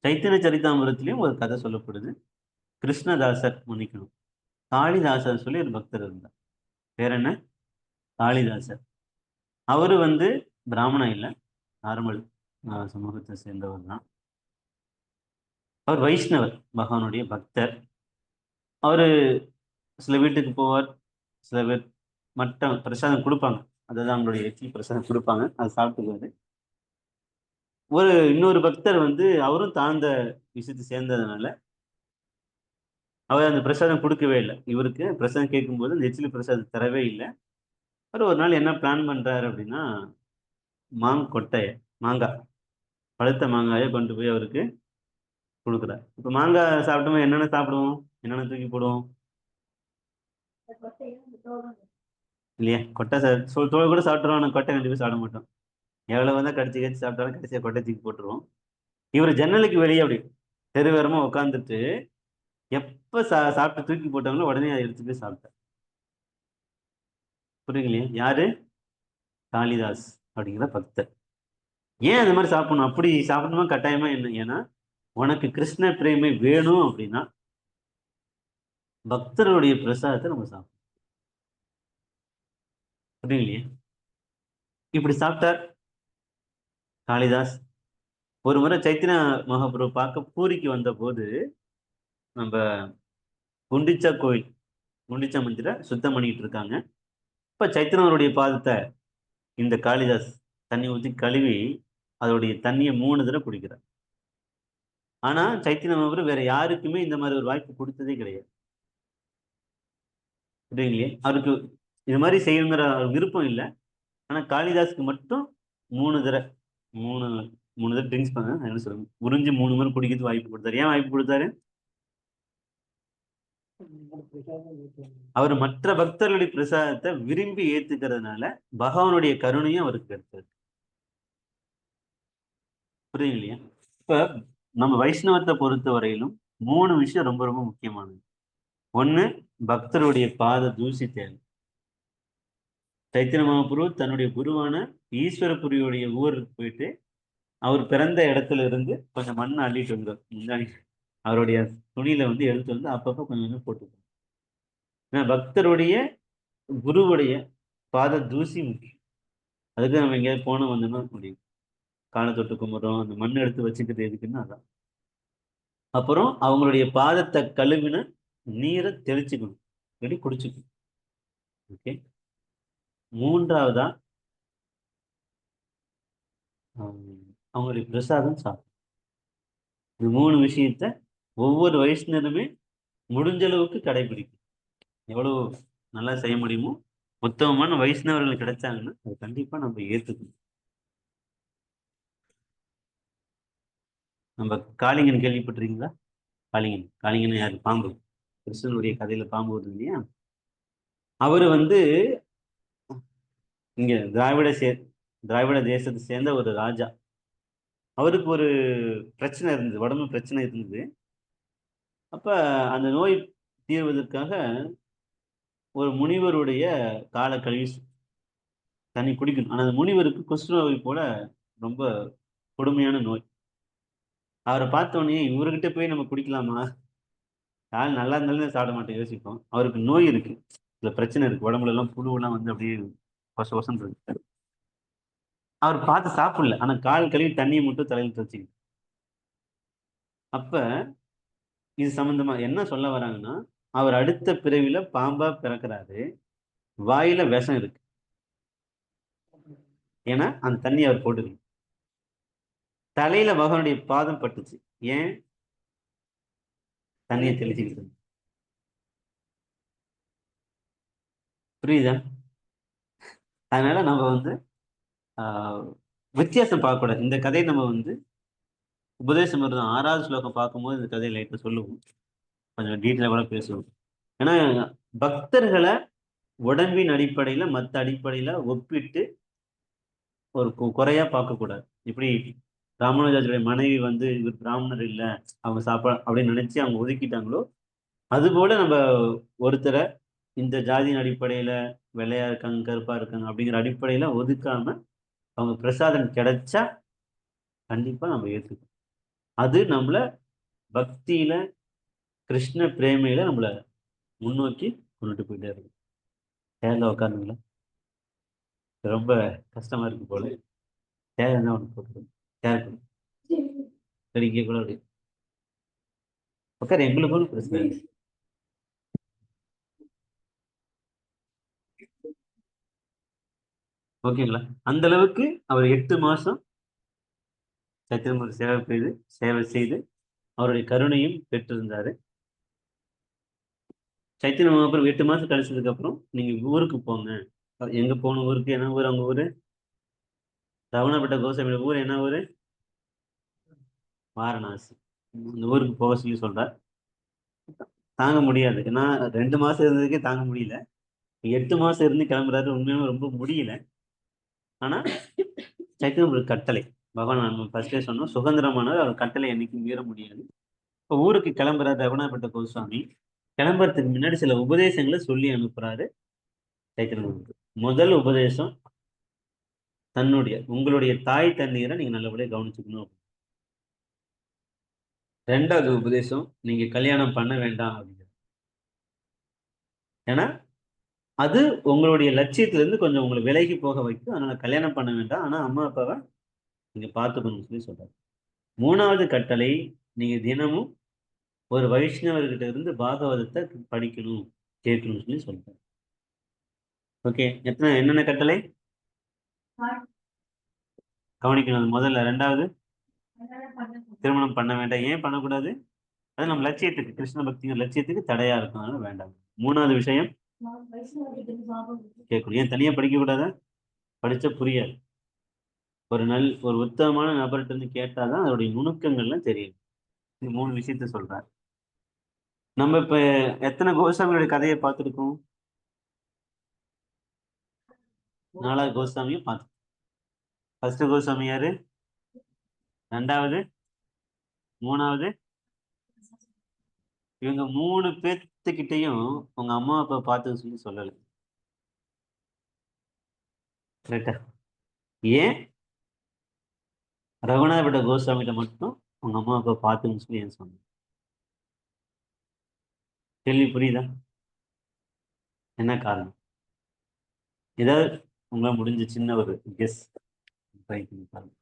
சைத்தன்ய சரிதாமிரத்திலையும் ஒரு கதை சொல்லப்படுது. கிருஷ்ணதாசர், மன்னிக்கணும், காளிதாசர் சொல்லி ஒரு பக்தர் இருந்தார். பேர் என்ன? காளிதாசர். அவரு வந்து பிராமணன் இல்லை, நார்மல் சமூகத்தை சேர்ந்தவர் தான். அவர் வைஷ்ணவர், பகவானுடைய பக்தர். அவரு சில வீட்டுக்கு போவார், சில பேர் மற்ற பிரசாதம் கொடுப்பாங்க. அதாவது அவங்களுடைய எச்சி பிரசாதம் கொடுப்பாங்க, அதை சாப்பிட்டுக்குவாரு. இன்னொரு பக்தர் வந்து அவரும் தாழ்ந்த விஷயத்தை சேர்ந்ததுனால அவர் அந்த பிரசாதம் கொடுக்கவே இல்லை. இவருக்கு பிரசாதம் கேட்கும்போது அந்த எச்சிலி பிரசாதம் தரவே இல்லை. அவர் ஒரு நாள் என்ன பிளான் பண்றாரு அப்படின்னா, கொட்டைய மாங்காய், பழுத்த மாங்காயை கொண்டு போய் அவருக்கு கொடுக்குறாரு. இப்ப மாங்காய் சாப்பிட்டோம், என்னென்ன சாப்பிடுவோம், என்னென்ன தூக்கி போடுவோம் இல்லையா? கொட்டை தோல் கூட சாப்பிட்டுருவோம், ஆனால் கொட்டை கண்டிப்பாக சாப்பிட மாட்டோம். எவ்வளவு வந்து கடிச்சு கடிச்சு சாப்பிட்டாலும் கடைசியாக கொட்டை தூக்கி போட்டுருவோம். இவர் ஜன்னலுக்கு வெளியே அப்படி தெருவேரமா உட்காந்துட்டு எப்ப சாப்பிட்டு தூக்கி போட்டாங்களோ உடனே அதை எடுத்து போய் சாப்பிட்டார். புரியுங்களே? யாரு? காளிதாஸ் அப்படிங்கிற பக்தர். ஏன் அந்த மாதிரி சாப்பிடணும்? அப்படி சாப்பிடணுமா கட்டாயமா என்ன? ஏன்னா உனக்கு கிருஷ்ண பிரேமை வேணும் அப்படின்னா பக்தருடைய பிரசாதத்தை நம்ம சாப்பிடணும். புரியுங்களே? இப்படி சாப்பிட்டார் காளிதாஸ். ஒரு முறை சைத்தன்ய மகாபிரபு பார்க்க பூரிக்கு வந்த போது நம்ம குண்டிச்சா கோயில், குண்டிச்சா மந்திர சுத்தம் பண்ணிட்டு இருக்காங்க. இப்ப சைத்தன்யருடைய பாதத்தை இந்த காளிதாஸ் தண்ணி ஊற்றி கழுவி அதோடைய தண்ணியை 3 தடவை குடிக்கிறார். ஆனா சைத்தன்ய மகாபிரபு வேற யாருக்குமே இந்த மாதிரி ஒரு வாய்ப்பு கொடுத்ததே கிடையாது. புரியுங்களே? அவருக்கு இது மாதிரி செய்யணுங்கிற விருப்பம் இல்லை. ஆனா காளிதாஸ்க்கு மட்டும் 3 தடவை, மூணு மூணு தடவை ட்ரிங்க்ஸ் பண்ண என்ன சொல்லுங்க, உறிஞ்சு 3 முறை குடிக்கிறது வாய்ப்பு கொடுத்தாரு. ஏன் வாய்ப்பு கொடுத்தாரு? அவர் மற்ற பக்தர்களுடைய பிரசாதத்தை விரும்பி ஏத்துக்கிறதுனால பகவானுடைய கருணையும் அவருக்கு கிடைத்தது. புரியுது இல்லையா? இப்ப நம்ம வைஷ்ணவத்தை பொறுத்த வரையிலும் 3 விஷயம் ரொம்ப ரொம்ப முக்கியமானது. ஒண்ணு, பக்தருடைய பாத தூசி தேவை. சைத்தன்ய மகாபிரபு தன்னுடைய குருவான ஈஸ்வரபுரியுடைய ஊருக்கு போயிட்டு அவர் பிறந்த இடத்துல இருந்து கொஞ்சம் மண்ணை அள்ளிட்டு வந்தார். முன்னாடி அவருடைய துணியில வந்து எடுத்து வந்து அப்பப்போ கொஞ்சம் கொஞ்சம் போட்டுக்கணும். ஏன்னா பக்தருடைய குருவுடைய பாத தூசி முக்கியம். அதுக்கு நம்ம எங்கேயாவது போன வந்தோம்னா முடியும், காலை தொட்டு கும்பிட்றோம், அந்த மண் எடுத்து வச்சுக்கிறது எதுக்குன்னு அதான். அப்புறம் அவங்களுடைய பாதத்தை கழுவின நீரை தெளிச்சுக்கணும், இப்படி குடிச்சுக்கணும். ஓகே. மூன்றாவதா அவங்களுடைய பிரசாதம் சாப்பிடும். இந்த 3 விஷயத்த ஒவ்வொரு வைஷ்ணருமே முடிஞ்ச அளவுக்கு கடைபிடிக்கும். எவ்வளவு நல்லா செய்ய முடியுமோ உத்தமமான வைஷ்ணவர்கள் கிடைச்சாங்கன்னா அது கண்டிப்பா நம்ம ஏத்துக்கணும். நம்ம காளிங்கன் கேள்விப்பட்டிருக்கீங்களா? காளிங்கன், காளிங்கன் யாரு? பாம்பு. கிருஷ்ணனுடைய கதையில பாம்பு வருது இல்லையா? அவரு வந்து இங்க திராவிட தேசத்தை சேர்ந்த ஒரு ராஜா. அவருக்கு ஒரு பிரச்சனை இருந்தது, உடம்பு பிரச்சனை இருந்தது. அப்ப அந்த நோய் தீர்வதற்காக ஒரு முனிவருடைய காலை கழுவி தண்ணி குடிக்கணும். ஆனா அந்த முனிவருக்கு குஷ்ணநோய் போல ரொம்ப கொடுமையான நோய். அவரை பார்த்த உடனே இவர்கிட்ட போய் நம்ம குடிக்கலாமா, கால் நல்லா இருந்தாலும் சாப்பிட மாட்டேன், யோசிப்போம். அவருக்கு நோய் இருக்கு, இல்ல பிரச்சனை இருக்கு, உடம்புல எல்லாம் புழுவெல்லாம் வந்து அப்படியே வசம் இருக்கு. அவர் பார்த்து சாப்பிடல, ஆனா கால் கழுவி தண்ணியை மட்டும் தலையில் வச்சுக்கிட்டு. அப்ப இது சம்பந்தமா என்ன சொல்ல வராங்கன்னா, அவர் அடுத்த பிறவில பாம்பா பிறக்கிறாரு, வாயில விஷம் இருக்கு. ஏன்னா அந்த தண்ணி அவர் போட்டுக்கணும். தலையில பகவானுடைய பாதம் பட்டுச்சு, ஏன்? தண்ணியை தெளிச்சுக்கிட்டு. புரியுதா? அதனால நம்ம வந்து ஆஹ் வித்தியாசம் பார்க்கக்கூடாது. இந்த கதையை நம்ம வந்து உபதேசம் தான் 6வது ஸ்லோகம் பார்க்கும்போது இந்த கதையை லைட்டா சொல்லுவோம், கொஞ்சம் டீட்டெயிலாக கூட பேசுவோம். ஏன்னா பக்தர்களை உடம்பின் அடிப்படையில மற்ற அடிப்படையில ஒப்பிட்டு ஒரு குறையா பார்க்கக்கூடாது. இப்படி ராமானுஜாச்சுடைய மனைவி வந்து இவர் பிராமணர் இல்லை, அவங்க சாப்பாடு அப்படின்னு நினைச்சு அவங்க ஒதுக்கிட்டாங்களோ, அதுபோல நம்ம ஒருத்தரை இந்த ஜாதியின் அடிப்படையில வெள்ளையா இருக்காங்க கருப்பா இருக்காங்க அப்படிங்கிற அடிப்படையில ஒதுக்காம அவங்க பிரசாதம் கிடைச்சா கண்டிப்பா நம்ம ஏற்றுக்கணும். அது நம்மள பக்தியில கிருஷ்ண பிரேமையில நம்மள முன்னோக்கி கொண்டுட்டு போயிட்டே இருக்கும். சேர்ல உட்காருங்களா, ரொம்ப கஷ்டமா இருக்கு போல. சேர் என்ன ஒன்று போட்டுருங்க, சேர் சரி இங்கே கூட அப்படி உட்காரு, எங்களுக்கும் பிரச்சனை இல்லை. ஓகேங்களா? அந்த அளவுக்கு அவர் 8 மாசம் சத்தியமூர்த்தி சேவை செய்து அவருடைய கருணையும் பெற்றிருந்தாரு. சைத்தன்ய மகாபுரம் 8 மாசம் கழிச்சதுக்கு அப்புறம் நீங்க ஊருக்கு போங்க. எங்க போன ஊருக்கு, என்ன ஊர் அவங்க ஊரு? ரவணப்பட்ட கோசாமி ஊர் என்ன ஊரு? வாரணாசி. இந்த ஊருக்கு போக சொல்லி சொல்றார். தாங்க முடியாது, ஏன்னா 2 மாசம் இருந்ததுக்கே தாங்க முடியல, 8 மாசம் இருந்து கிளம்புறாரு, உண்மையுமே ரொம்ப முடியல. ஆனா சைத்தன்ய ஒரு கட்டளை, பகவான் நம்ம ஃபர்ஸ்டே சொன்னோம், சுதந்திரமானவர், அவர் கட்டளை என்னைக்கும் மீற முடியாது. இப்போ ஊருக்கு கிளம்புறாரு ரகுணாபட்ட கோஸ்வாமி. கிளம்புறதுக்கு முன்னாடி சில உபதேசங்களை சொல்லி அனுப்புறாரு சைத்தன்ய மகாபிரபு. முதல் உபதேசம், உங்களுடைய தாய் தந்தையரை நீங்க நல்லபடியா கவனிச்சுக்கணும். 2வது உபதேசம், நீங்க கல்யாணம் பண்ண வேண்டாம் அப்படிங்கிறது. ஏன்னா அது உங்களுடைய லட்சியத்திலிருந்து கொஞ்சம் உங்களை விலகி போக வைக்கும், அதனால கல்யாணம் பண்ண வேண்டாம், ஆனா அம்மா அப்பாவை நீங்க பார்த்துக்கணும்னு சொல்லி சொல்றாரு. 3வது கட்டளை, நீங்க தினமும் ஒரு வைஷ்ணவர்கிட்ட இருந்து பாகவதத்தை படிக்கணும், கேட்கணும்னு சொல்லி சொல்றாரு. ஓகே, என்னென்ன கட்டளை கவனிக்கணும்? முதல்ல 2வது, திருமணம் பண்ண வேண்டாம். ஏன் பண்ணக்கூடாது? அது நம்ம லட்சியத்துக்கு, கிருஷ்ண பக்திங்கிற லட்சியத்துக்கு தடையா இருக்கும், அதனால வேண்டாம். 3வது விஷயம், கேட்கணும். ஏன் தனியா படிக்க கூடாதா? படிச்சா புரியாது. ஒரு உத்தமமான நபர்கிட்ட இருந்து கேட்டாதான் அதோடைய நுணுக்கங்கள்லாம் தெரியும். இந்த 3 விஷயத்த சொல்றாரு. நம்ம இப்ப எத்தனை கோஸ்வாமியோட கதையை பார்த்துருக்கோம்? 4வது கோஸ்வாமியும் பார்த்து. ஃபர்ஸ்ட் கோஸ்வாமி யாரு? 2வது, 3வது. இவங்க 3 பேர்த்துக்கிட்டையும் உங்க அம்மா அப்பா பார்த்து சொல்லி சொல்லலை. கரெக்டா? ஏன் ரகுநாதபட்ட கோஸ்வாமிகிட்ட மட்டும் உங்க அம்மா அப்பா பார்த்துன்னு சொல்லி ஏன் சொன்னேன்? கேள்வி புரியுதா? என்ன காரணம்? ஏதாவது உங்களால் முடிஞ்ச சின்ன ஒரு கெஸ் ட்ரை பண்ணி பாருங்க.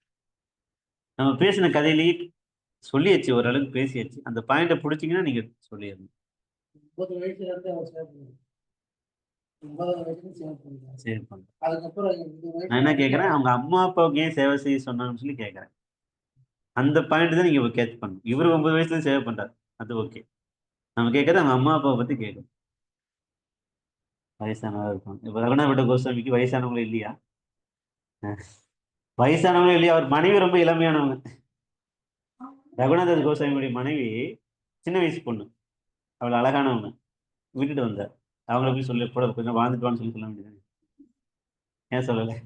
நம்ம பேசின கதையிலேயே சொல்லியாச்சு, ஓரளவுக்கு பேசியாச்சு. அந்த பாயிண்ட பிடிச்சிங்கன்னா நீங்க சொல்லிடணும். 30 வயசுல இருந்து அவர் சேவை பண்ணுவார். 9 வயசுல சேவை பண்ணுவார். சரி பண்ணு. அதுக்கப்புறம் நான் என்ன கேட்கறேன், அவங்க அம்மா அப்பாவுக்கு ஏன் சேவை செய்ய சொன்னாங்கன்னு சொல்லி கேட்கறேன். அந்த பாயிண்ட் தான் நீங்க கேட்ச் பண்ணணும். இவரு 9 வயசுல சேவை பண்றாரு, அது ஓகே. நம்ம கேட்கறது அவங்க அம்மா அப்பாவை பத்தி கேட்கணும். வயசானதா இருக்கும். இப்ப ரகுநாதபட்ட கோஸ்வாமிக்கு வயசானவங்க இல்லையா? வயசானவங்க இல்லையா, அவர் மனைவி ரொம்ப இளமையானவங்க. ரகுநாதர் கோஸ்வாமியுடைய மனைவி சின்ன வயசு பொண்ணு, அவள் அழகானவங்க. விட்டுட்டு வந்தார். அவங்கள போய் சொல்லி கூட கொஞ்சம் வாழ்ந்துட்டுவான்னு சொல்லி சொல்ல வேண்டியது. ஏன் சொல்லலை?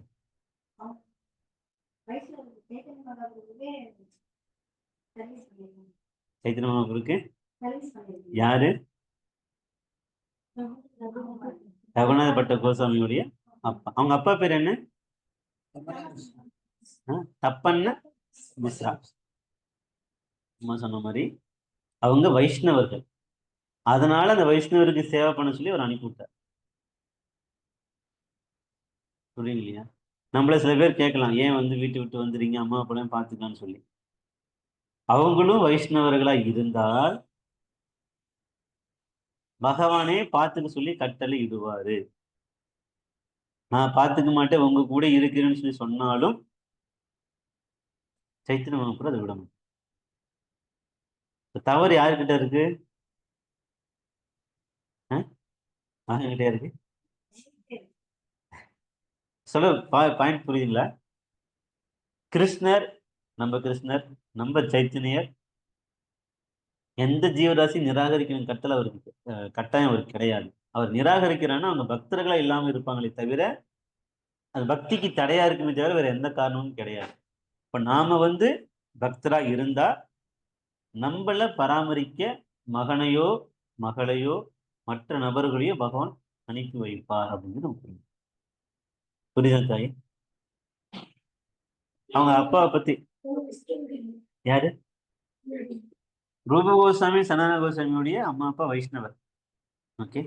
சைத்தன்ய மகாபிரபுக்கு யாரு? ரகுநாதபட்ட கோஸ்வாமியுடைய அப்பா. அவங்க அப்பா பேர் என்ன? தப்பண்ண மிஸ்ரா. அம்மா சொன்ன மாதிரி அவங்க வைஷ்ணவர்கள். அதனால அந்த வைஷ்ணவருக்கு சேவை பண்ண சொல்லி அவர் அனுப்பி விட்டார். புரியுது இல்லையா? நம்மள சில பேர் கேட்கலாம், ஏன் வந்து வீட்டை விட்டு வந்துடுறீங்க, அம்மா அப்பெல்லாம் பார்த்துக்கலான்னு சொல்லி. அவங்களும் வைஷ்ணவர்களா இருந்தால் பகவானே பார்த்துக்க சொல்லி கட்டளை இடுவாரு. நான் பார்த்துக்க மாட்டேன், உங்க கூட இருக்கிறேன்னு சொல்லி சொன்னாலும் சைத்தன்ய மகாபிரபு அதை விட மாட்டார். தவறு யாருக்கிட்ட இருக்கு? மகன்கிட்ட இருக்கு. சொல்ல பாயிண்ட் புரியுதுங்களா? கிருஷ்ணர், கிருஷ்ணர், நம்ம சைத்தன்யர் எந்த ஜீவராசி நிராகரிக்கணும் கட்டளை அவருக்கு கட்டாயம் அவருக்கு கிடையாது. அவர் நிராகரிக்கிறான்னா அவங்க பக்தர்களா இல்லாம இருப்பாங்களே தவிர அது பக்திக்கு தடையா இருக்குமே தவிர வேற எந்த காரணமும் கிடையாது. இப்ப நாம வந்து பக்தரா இருந்தா நம்மள பராமரிக்க மகனையோ மகளையோ மற்ற நபர்களையோ பகவான் அனுப்பி வைப்பார் அப்படின்னு நமக்கு புரியுதா தாய்? அவங்க அப்பாவை பத்தி யாரு? ரூப கோஸ்வாமி சனாதன கோஸ்வாமியுடைய அம்மா அப்பா வைஷ்ணவர். ஓகே.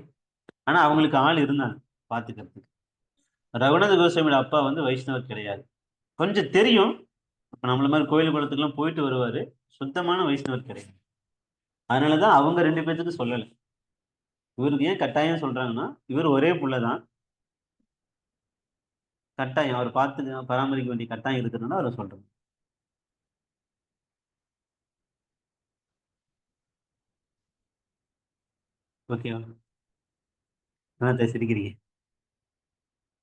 ஆனா அவங்களுக்கு ஆள் இருந்தாங்க பாத்துக்கிறதுக்கு. ரகுநாத கோஸ்வாமியோட அப்பா வந்து வைஷ்ணவர் கிடையாது. கொஞ்சம் தெரியும். இப்ப நம்மள மாதிரி கோயில் குளத்துக்குலாம் போயிட்டு வருவாரு. சுத்தமான வைஷ்ணவர் கிடையாது. அதனாலதான் அவங்க 2 பேத்துக்கு சொல்லலை. இவருக்கு ஏன் கட்டாயம் சொல்றாங்கன்னா இவர் ஒரே புள்ளதான். கட்டாயம் அவர் பார்த்து பராமரிக்க வேண்டிய கட்டாயம் இருக்கிறதுனால அவரை சொல்றேன். ஓகேவா? சிரிக்கிறீங்க.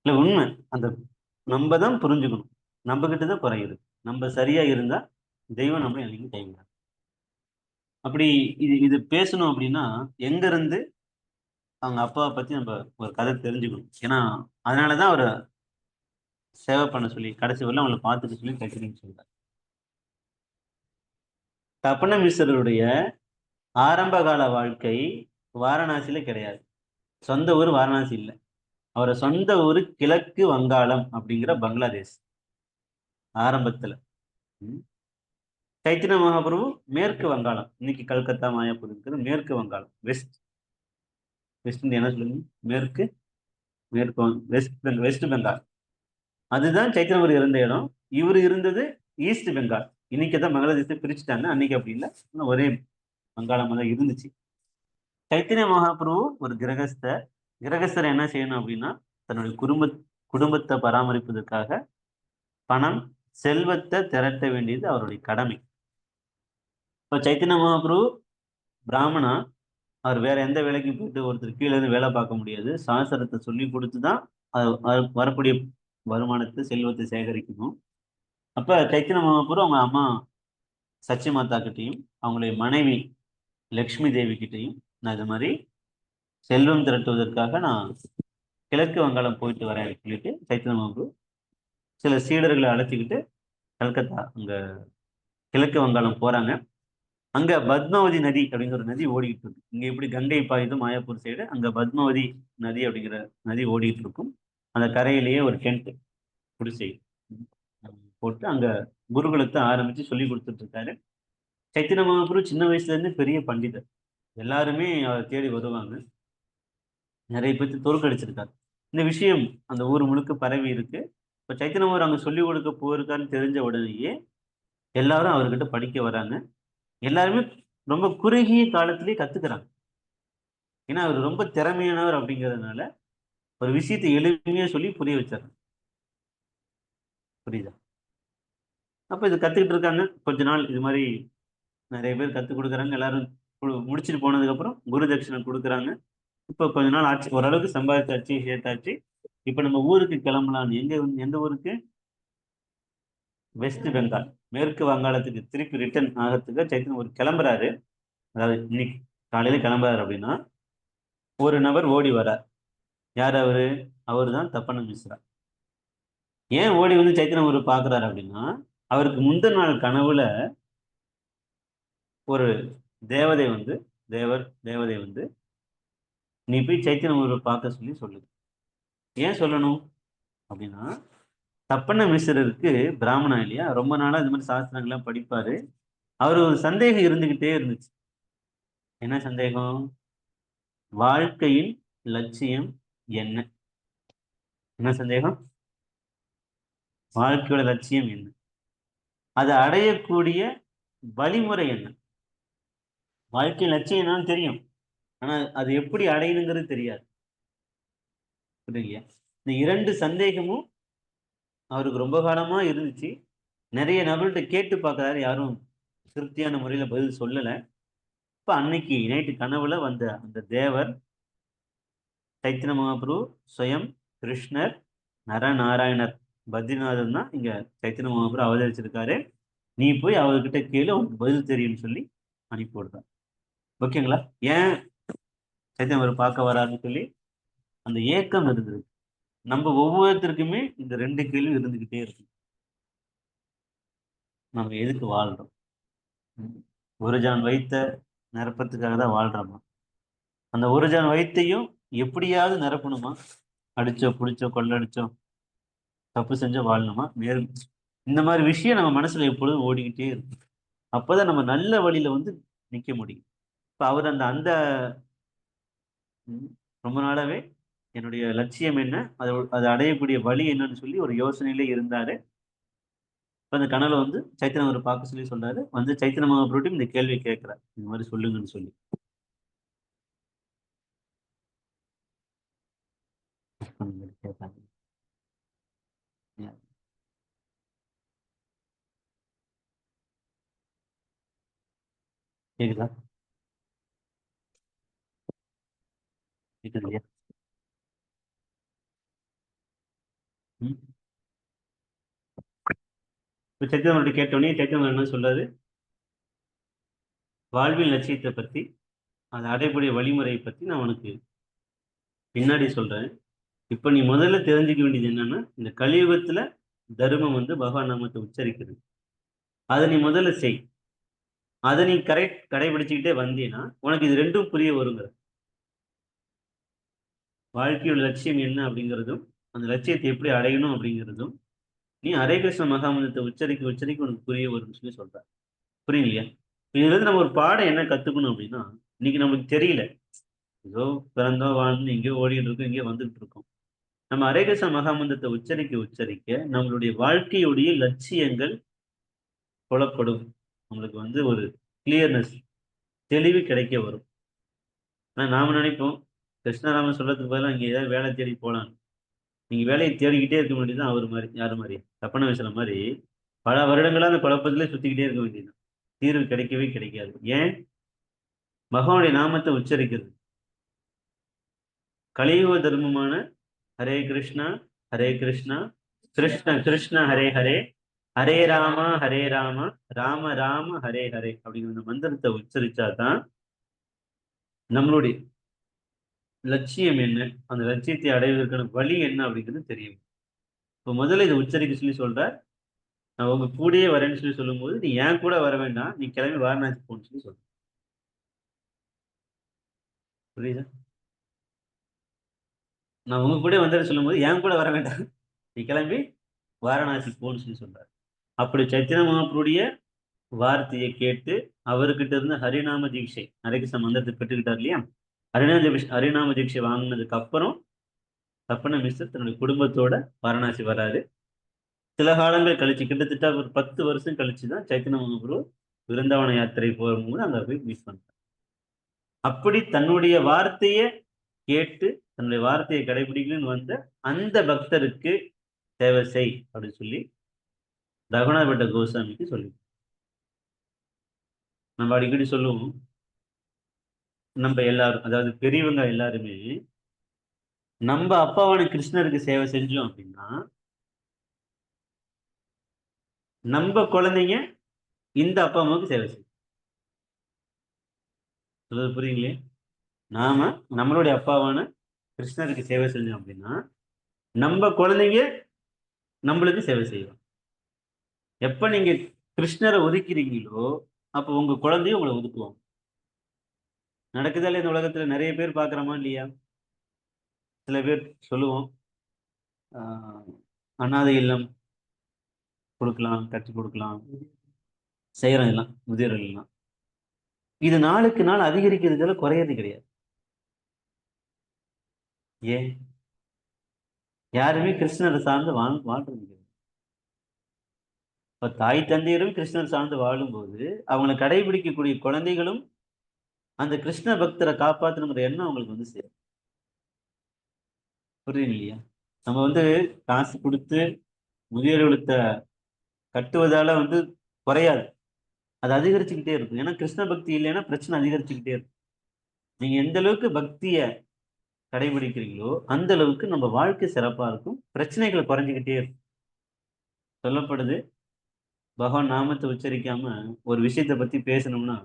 இல்ல உண்மை. அந்த நம்ம தான் புரிஞ்சுக்கணும். நம்ம கிட்டதான் குறையுது. நம்ம சரியா இருந்தா தெய்வம் நம்மளை என்னைக்கும் கைவிடாது. அப்படி இது இது பேசணும் அப்படின்னா எங்க இருந்து அவங்க அப்பாவை பத்தி நம்ம ஒரு கதை தெரிஞ்சுக்கணும். ஏன்னா அதனாலதான் அவரை சேவை பண்ண சொல்லி கடைசி வரல அவங்களை பார்த்துட்டு சொல்லி தைக்கிறீங்க சொல்றாரு. தப்பன மிஸ்ரருடைய ஆரம்ப கால வாழ்க்கை வாரணாசியில கிடையாது. சொந்த ஊர் வாரணாசி இல்லை. அவரோட சொந்த ஊர் கிழக்கு வங்காளம் அப்படிங்கிற பங்களாதேஷ் ஆரம்பத்துல. சைத்தன்ய மகாபிரபு மேற்கு வங்காளம், இன்னைக்கு கல்கத்தா மாயாப்பூர் இருக்கிறது மேற்கு வங்காளம், வெஸ்ட். வெஸ்ட் என்ன சொல்லுங்க? மேற்கு மேற்கு வெஸ்ட் பெங்கால். அதுதான் சைத்தன்யபுரி இருந்த இடம். இவர் இருந்தது ஈஸ்ட் பெங்கால். இன்னைக்கு தான் பங்களாதேஷை பிரிச்சுட்டாங்க. அன்னைக்கு அப்படி இல்லை, ஒரே வங்காளமா தான் இருந்துச்சு. சைத்தன்ய மகாபிரபு ஒரு கிரகஸ்தர். கிரகஸ்தர் என்ன செய்யணும் அப்படின்னா தன்னுடைய குடும்பத்தை பராமரிப்பதற்காக பணம் செல்வத்தை திரட்ட வேண்டியது அவருடைய கடமை. இப்போ சைத்தன்ய மகாபிரபு பிராமணா, அவர் வேற எந்த வேலைக்கும் போயிட்டு ஒருத்தர் கீழே இருந்து வேலை பார்க்க முடியாது. சாஸ்திரத்தை சொல்லி கொடுத்து தான் வரக்கூடிய வருமானத்தை செல்வத்தை சேகரிக்கணும். அப்ப சைத்தன்ய மகாபிரபு அவங்க அம்மா சச்சி மாதா கிட்டையும் அவங்களுடைய மனைவி லக்ஷ்மி தேவி கிட்டையும் நான் இது மாதிரி செல்வம் திரட்டுவதற்காக நான் கிழக்கு வங்காளம் போயிட்டு வரேன் சொல்லிட்டு சைத்தன்ய மகாபிரபு சில சீடர்களை அழைச்சிக்கிட்டு கல்கத்தா அங்க கிழக்கு வங்காளம் போறாங்க. அங்க பத்மாவதி நதி அப்படிங்கிற ஒரு நதி ஓடிக்கிட்டு இருக்கு. இங்க எப்படி கங்கை பாயுது மாயாப்பூர் சைடு, அங்க பத்மாவதி நதி அப்படிங்கிற நதி ஓடிட்டு இருக்கும். அந்த கரையிலேயே ஒரு டென்ட் குடிசை போட்டு அங்க குருகுலத்தை ஆரம்பிச்சு சொல்லி கொடுத்துட்டு இருக்காரு. சைத்தன்ய மகாபிரபு சின்ன வயசுல இருந்து பெரிய பண்டிதர். எல்லாருமே அவரை தேடி வருவாங்க. நிறைய பேர்த்து தோற்கடிச்சிருக்காரு. இந்த விஷயம் அந்த ஊர் முழுக்க பரவி இருக்கு. இப்ப சைத்தன்ய மகாபிரபு அங்க சொல்லிக் கொடுக்க போயிருக்காருன்னு தெரிஞ்ச உடனேயே எல்லாரும் அவர்கிட்ட படிக்க வராங்க. எல்லாருமே ரொம்ப குறுகிய காலத்திலேயே கத்துக்கிறாங்க. ஏன்னா அவர் ரொம்ப திறமையானவர் அப்படிங்கிறதுனால ஒரு விஷயத்தை எளிமையா சொல்லி புரிய வச்சாரு. புரியுதா? அப்ப இது கத்துக்கிட்டு இருக்காங்க. கொஞ்ச நாள் இது மாதிரி நிறைய பேர் கத்துக் கொடுக்குறாங்க. எல்லாரும் முடிச்சுட்டு போனதுக்கு அப்புறம் குரு தட்சிணை கொடுக்குறாங்க. இப்ப கொஞ்ச நாள் ஆச்சு, ஓரளவுக்கு சம்பாதிச்சாச்சு, சேர்த்தாச்சு. இப்ப நம்ம ஊருக்கு கிளம்பலான்னு. எந்த ஊருக்கு? வெஸ்ட் பெங்கால், மேற்கு வங்காளத்துக்கு திருப்பி ரிட்டர்ன் ஆகிறதுக்கு சைத்தன்ய ஒரு கிளம்புறாரு. அதாவது இன்னைக்கு காலையில கிளம்புறாரு அப்படின்னா ஒரு நபர் ஓடி வரார். யார் அவரு? அவரு தான் தப்பன மிஸ்ரா. ஏன் ஓடி வந்து சைத்தன்ய ஒரு பாக்குறாரு அப்படின்னா அவருக்கு முந்தின நாள் கனவுல ஒரு தேவதை வந்து தேவதை வந்து நீ போய் சைத்தன்ய ஒரு பார்க்க சொல்லி சொல்லுது. ஏன் சொல்லணும் அப்படின்னா தப்பன மிஸ்ரருக்கு பிராமணா இல்லையா, ரொம்ப நாளா இந்த மாதிரி சாஸ்திரங்கள்லாம் படிப்பாரு. அவர் ஒரு சந்தேகம் இருந்துகிட்டே இருந்துச்சு. என்ன சந்தேகம்? வாழ்க்கையின் லட்சியம் என்ன? என்ன சந்தேகம்? வாழ்க்கையோட லட்சியம் என்ன? அதை அடையக்கூடிய வழிமுறை என்ன? வாழ்க்கை லட்சியம் என்னன்னு தெரியும், ஆனா அது எப்படி அடையணுங்கிறது தெரியாது. புரியுங்க? இந்த இரண்டு சந்தேகமும் அவருக்கு ரொம்ப காலமா இருந்துச்சு. நிறைய நபர்கிட்ட கேட்டு பார்க்கறாரு, யாரும் திருப்தியான முறையில பதில் சொல்லல. இப்ப அன்னைக்கு நைட்டு கனவுல வந்த அந்த தேவர் சைத்தன்ய மகாபிரபு, ஸ்வயம் கிருஷ்ணர், நரநாராயணர், பத்ரிநாதன் தான் இங்க சைத்தன்ய மகாபிரபு அவதரிச்சிருக்காரு. நீ போய் அவர்கிட்ட கேளு, அவருக்கு பதில் தெரியும்னு சொல்லி அனுப்பி விடுறார். ஓகேங்களா? ஏன் சைத்தன்ய மகாபிரபு பார்க்க வராருன்னு சொல்லி அந்த ஏக்கம் இருந்தது. நம்ம ஒவ்வொருத்தருக்குமே இந்த ரெண்டு கேள்வி இருந்துகிட்டே இருக்கு. நம்ம எதுக்கு வாழ்றோம்? ஒரு ஜான் வைத்த நிரப்பத்துக்காக தான் வாழ்றோமா? அந்த ஒரு ஜான் வயித்தையும் எப்படியாவது நிரப்பணுமா? அடிச்சோ புடிச்சோ கொள்ளடிச்சோ தப்பு செஞ்சோ வாழணுமா? வேறு இந்த மாதிரி விஷயம் நம்ம மனசுல எப்பொழுதும் ஓடிக்கிட்டே இருக்கு. அப்பதான் நம்ம நல்ல வழியில வந்து நிக்க முடியும். இப்ப அவர் அந்த அந்த ம், ரொம்ப நாளாவே என்னுடைய லட்சியம் என்ன, அதை அடையக்கூடிய வழி என்னன்னு சொல்லி ஒரு யோசனையிலே இருந்தாரு. இப்ப அந்த கனவுல வந்து சைத்தன்ய அவர் பார்க்க சொல்லி சொல்றாரு. வந்து சைத்தன்ய மகாபிரபுட்டையும் இந்த கேள்வி கேட்கிறார், இந்த மாதிரி சொல்லுங்கன்னு சொல்லி. கேட்டாங்க. கேக்குதா? கேக்குது இல்லையா? ம். இப்ப சைத்தன்ய கேட்டோடனே சைத்தன்ய என்ன சொல்றாரு? வாழ்வின் லட்சியத்தை பத்தி, அதை அடையக்கூடிய வழிமுறையை பத்தி நான் உனக்கு பின்னாடி சொல்றேன். இப்ப நீ முதல்ல தெரிஞ்சுக்க வேண்டியது என்னன்னா, இந்த கலியுகத்துல தர்மம் வந்து பகவான் நாமத்தை உச்சரிக்கிறது. அதை நீ முதல்ல செய். அதை நீ கடைபிடிச்சுக்கிட்டே வந்தீன்னா உனக்கு இது ரெண்டும் புரிய வருங்கிற. வாழ்க்கையோட லட்சியம் என்ன அப்படிங்கிறதும், அந்த லட்சியத்தை எப்படி அடையணும் அப்படிங்கிறதும் நீ ஹரே கிருஷ்ண மகாமந்திரத்தை உச்சரிக்க உச்சரிக்க உனக்கு புரிய வரும்னு சொல்லி சொல்ற. புரியலையா? இதுல இருந்து நம்ம ஒரு பாடம் என்ன கத்துக்கணும் அப்படின்னா, இன்னைக்கு நமக்கு தெரியல, ஏதோ பிறந்தோம் வாழ்ந்து எங்கேயோ ஓடிட்டு இருக்கோம், எங்கேயோ வந்துட்டு இருக்கோம். நம்ம ஹரே கிருஷ்ண மகாமந்திரத்தை உச்சரிக்க உச்சரிக்க நம்மளுடைய வாழ்க்கையுடைய லட்சியங்கள் புலப்படும். நம்மளுக்கு வந்து ஒரு கிளியர்னஸ், தெளிவு கிடைக்க வரும். ஆனா நாம நினைப்போம், கிருஷ்ணராமன் சொல்றதுக்கு பதிலா இங்க ஏதாவது வேலை தேடி போலாம். நீங்க வேலையை தேடிக்கிட்டே இருக்க வேண்டியதுதான். அவர் மாதிரி யாரு மாதிரி தப்பன வயசுல மாதிரி பல வருடங்களா அந்த குழப்பத்திலே சுத்திக்கிட்டே இருக்க வேண்டியது. தீர்வு கிடைக்கவே கிடைக்காது. ஏன்? பகவானுடைய நாமத்தை உச்சரிக்கிறது கலியுக தர்மமான ஹரே கிருஷ்ணா ஹரே கிருஷ்ணா கிருஷ்ண கிருஷ்ண ஹரே ஹரே ஹரே ராமா ஹரே ராமா ராம ராம ஹரே ஹரே அப்படிங்கிற அந்த மந்திரத்தை உச்சரிச்சாதான் நம்மளுடைய லட்சியம் என்ன, அந்த லட்சியத்தை அடைவதற்கான வழி என்ன அப்படிங்கிறது தெரியும். இப்போ முதல்ல இதை உச்சரிக்க சொல்லி சொல்ற. நான் உங்க கூடயே வரேன்னு சொல்லி சொல்லும்போது நீ ஏன் கூட வர வேண்டாம், நீ கிளம்பி வாரணாசி போன்னு சொல்லி சொல்ற. புரியுதா? நான் உங்க கூட வந்தேன்னு சொல்லும்போது ஏன் கூட வர வேண்டாம், நீ கிளம்பி வாரணாசி போன்னு சொல்லி சொல்றாரு. அப்படி சைத்தன்ய மகாபுருடைய வார்த்தையை கேட்டு அவர்கிட்ட இருந்து ஹரிநாம தீட்சை ஹரிகிருஷ்ண மந்திரத்தை பெற்றுக்கிட்டார் இல்லையா? ஹரிநாம தீட்சை வாங்கினதுக்கு அப்புறம் தப்பன மிஸ்டர் தன்னுடைய குடும்பத்தோட வாரணாசி வராரு. சில காலங்கள் கழிச்சு, கிட்டத்தட்ட ஒரு 10 வருஷம் கழிச்சுதான் சைத்தன்ய மகாபுரு விருந்தாவன யாத்திரை போகும்போது அங்க போய் மீட் பண்றாரு. அப்படி தன்னுடைய வார்த்தையை கேட்டு தன்னுடைய வார்த்தையை கடைபிடிக்கணும்னு வந்த அந்த பக்தருக்கு சேவை செய் அப்படின்னு சொல்லி ரகுநாத பட்ட கோஸ்வாமிக்கு சொல்லி நம்ம அடிக்கடி சொல்லுவோம். நம்ம எல்லாரும், அதாவது பெரியவங்க எல்லாருமே நம்ம அப்பாவான கிருஷ்ணருக்கு சேவை செஞ்சோம் அப்படின்னா நம்ம குழந்தைங்க இந்த அப்பா அம்மாவுக்கு சேவை செய்யும். சொல்றது புரியுங்களே? நாம நம்மளுடைய அப்பாவான கிருஷ்ணருக்கு சேவை செஞ்சோம் அப்படின்னா நம்ம குழந்தைங்க நம்மளுக்கு சேவை செய்வோம். எப்ப நீங்க கிருஷ்ணரை ஒதுக்கிறீங்களோ அப்ப உங்க குழந்தையும் உங்களை ஒதுக்குவாங்க. நடக்குதால இந்த உலகத்துல நிறைய பேர் பாக்குறோமா இல்லையா? சில பேர் சொல்லுவோம், ஆஹ் அனாதை இல்லம் கொடுக்கலாம், கற்றுக் கொடுக்கலாம், செய்யறோம் எல்லாம் முதியோர்கள் எல்லாம். இது நாளுக்கு நாள் அதிகரிக்கிறதுல குறையறது கிடையாது. ஏன்? யாருமே கிருஷ்ணரை சார்ந்து வாழ்றது கிடையாது. இப்ப தாய் தந்தையரும் கிருஷ்ணர் சார்ந்து வாழும்போது அவங்களை கடைபிடிக்கக்கூடிய குழந்தைகளும் அந்த கிருஷ்ண பக்தரை காப்பாற்றணுங்கிற எண்ணம் அவங்களுக்கு வந்து சேரும். புரியுது இல்லையா? நம்ம வந்து காசு கொடுத்து முதியோர் இல்லத்தை கட்டுவதால வந்து குறையாது, அது அதிகரிச்சுக்கிட்டே இருக்கும். ஏன்னா கிருஷ்ண பக்தி இல்லைன்னா பிரச்சனை அதிகரிச்சுக்கிட்டே இருக்கும். நீங்க எந்த அளவுக்கு பக்திய கடைபிடிக்கிறீங்களோ அந்த அளவுக்கு நம்ம வாழ்க்கை சிறப்பா இருக்கும், பிரச்சனைகள் குறைஞ்சிக்கிட்டே இருக்கும். சொல்லப்படுது, பகவான் நாமத்தை உச்சரிக்காம ஒரு விஷயத்தை பத்தி பேசணும்னா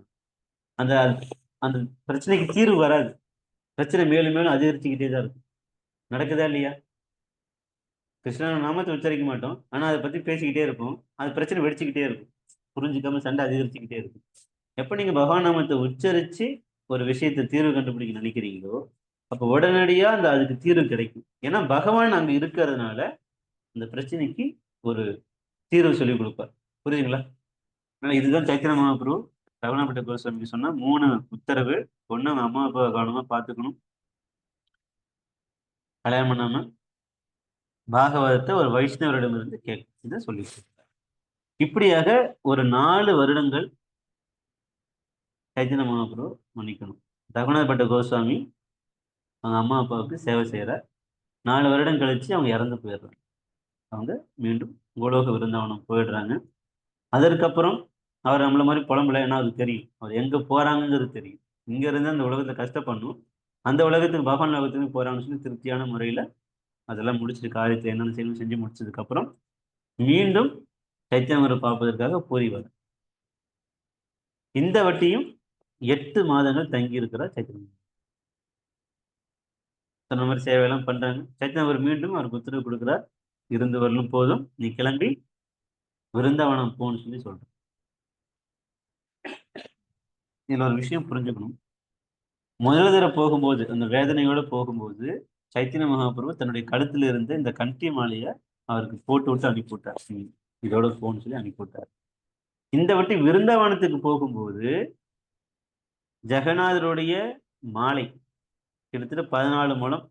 அந்த அந்த பிரச்சனைக்கு தீர்வு வராது, பிரச்சனை மேலும் மேலும் அதிகரிச்சுக்கிட்டே தான் இருக்கும். நடக்குதா இல்லையா? கிருஷ்ணன் நாமத்தை உச்சரிக்க மாட்டோம், ஆனா அதை பத்தி பேசிக்கிட்டே இருப்போம், அது பிரச்சனை வெடிச்சுக்கிட்டே இருக்கும், புரிஞ்சுக்காம சண்டை அதிகரிச்சுக்கிட்டே இருக்கும். எப்ப நீங்க பகவான் நாமத்தை உச்சரிச்சு ஒரு விஷயத்தை தீர்வு கண்டுபிடிக்க நினைக்கிறீங்களோ அப்ப உடனடியா அந்த அதுக்கு தீர்வு கிடைக்கும். ஏன்னா பகவான் அங்க இருக்கிறதுனால அந்த பிரச்சனைக்கு ஒரு தீர்வு சொல்லி கொடுப்பார். புரியுதுங்களா? ஆனா இதுதான் சைத்தன்ய மகாபிரபு ரகுணாபட்ட கோஸ்வாமிக்கு சொன்ன 3 உத்தரவு. ஒண்ணு, அவங்க அம்மா அப்பா கவனமா பார்த்துக்கணும், கல்யாணம் பண்ணாம பாகவதத்தை ஒரு வைஷ்ணவரிடமிருந்து கேட்கும், இதை சொல்லி கொடுத்தார். இப்படியாக ஒரு 4 வருடங்கள் சைத்தன்ய மகாபிரபு மன்னிக்கணும், ரகுநாதபட்ட கோஸ்வாமி அவங்க அம்மா அப்பாவுக்கு சேவை செய்யறார். 4 வருடம் கழிச்சு அவங்க இறந்து போயிடுறாங்க. அவங்க மீண்டும் கோலோக விருந்தாவனம் போயிடுறாங்க. அதற்கப்புறம் அவர் நம்மள மாதிரி புலம்பல, ஏன்னா அது தெரியும் அவர் எங்க போறாங்கிறது தெரியும். இங்க இருந்து அந்த உலகத்தை கஷ்டப்படணும், அந்த உலகத்துக்கு பகவான் உலகத்துக்கு போறாங்கன்னு சொல்லி திருப்தியான முறையில அதெல்லாம் முடிச்சுட்டு காரியத்தை என்னென்ன செய்யணும் செஞ்சு முடிச்சதுக்கு அப்புறம் மீண்டும் சைத்தன்யரை பார்ப்பதற்காக பூரி வரும். இந்த வட்டியும் 8 மாதங்கள் தங்கி இருக்கிறார் சைத்தன்யம். சொன்ன மாதிரி சேவையெல்லாம் பண்றாங்க. சைத்தன்யர் மீண்டும் அவருக்கு உத்தரவு கொடுக்குறார், இருந்து வரலும் போதும், நீ கிளம்பி விருந்தாவனம் போன்னு சொல்லி சொல்றேன். இதுல ஒரு விஷயம் புரிஞ்சுக்கணும். முதல் தடவை போகும்போது அந்த வேதனையோட போகும்போது சைத்தன்ய மகாபிரபு தன்னுடைய கழுத்துல இருந்து இந்த கண்டி மாலையை அவருக்கு போட்டு விட்டு அனுப்பி விட்டார். இதோட போன்னு சொல்லி அனுப்பி விட்டார். இந்த வட்டி விருந்தாவனத்துக்கு போகும்போது ஜெகநாதருடைய மாலை கிட்டத்தட்ட 14 முழம்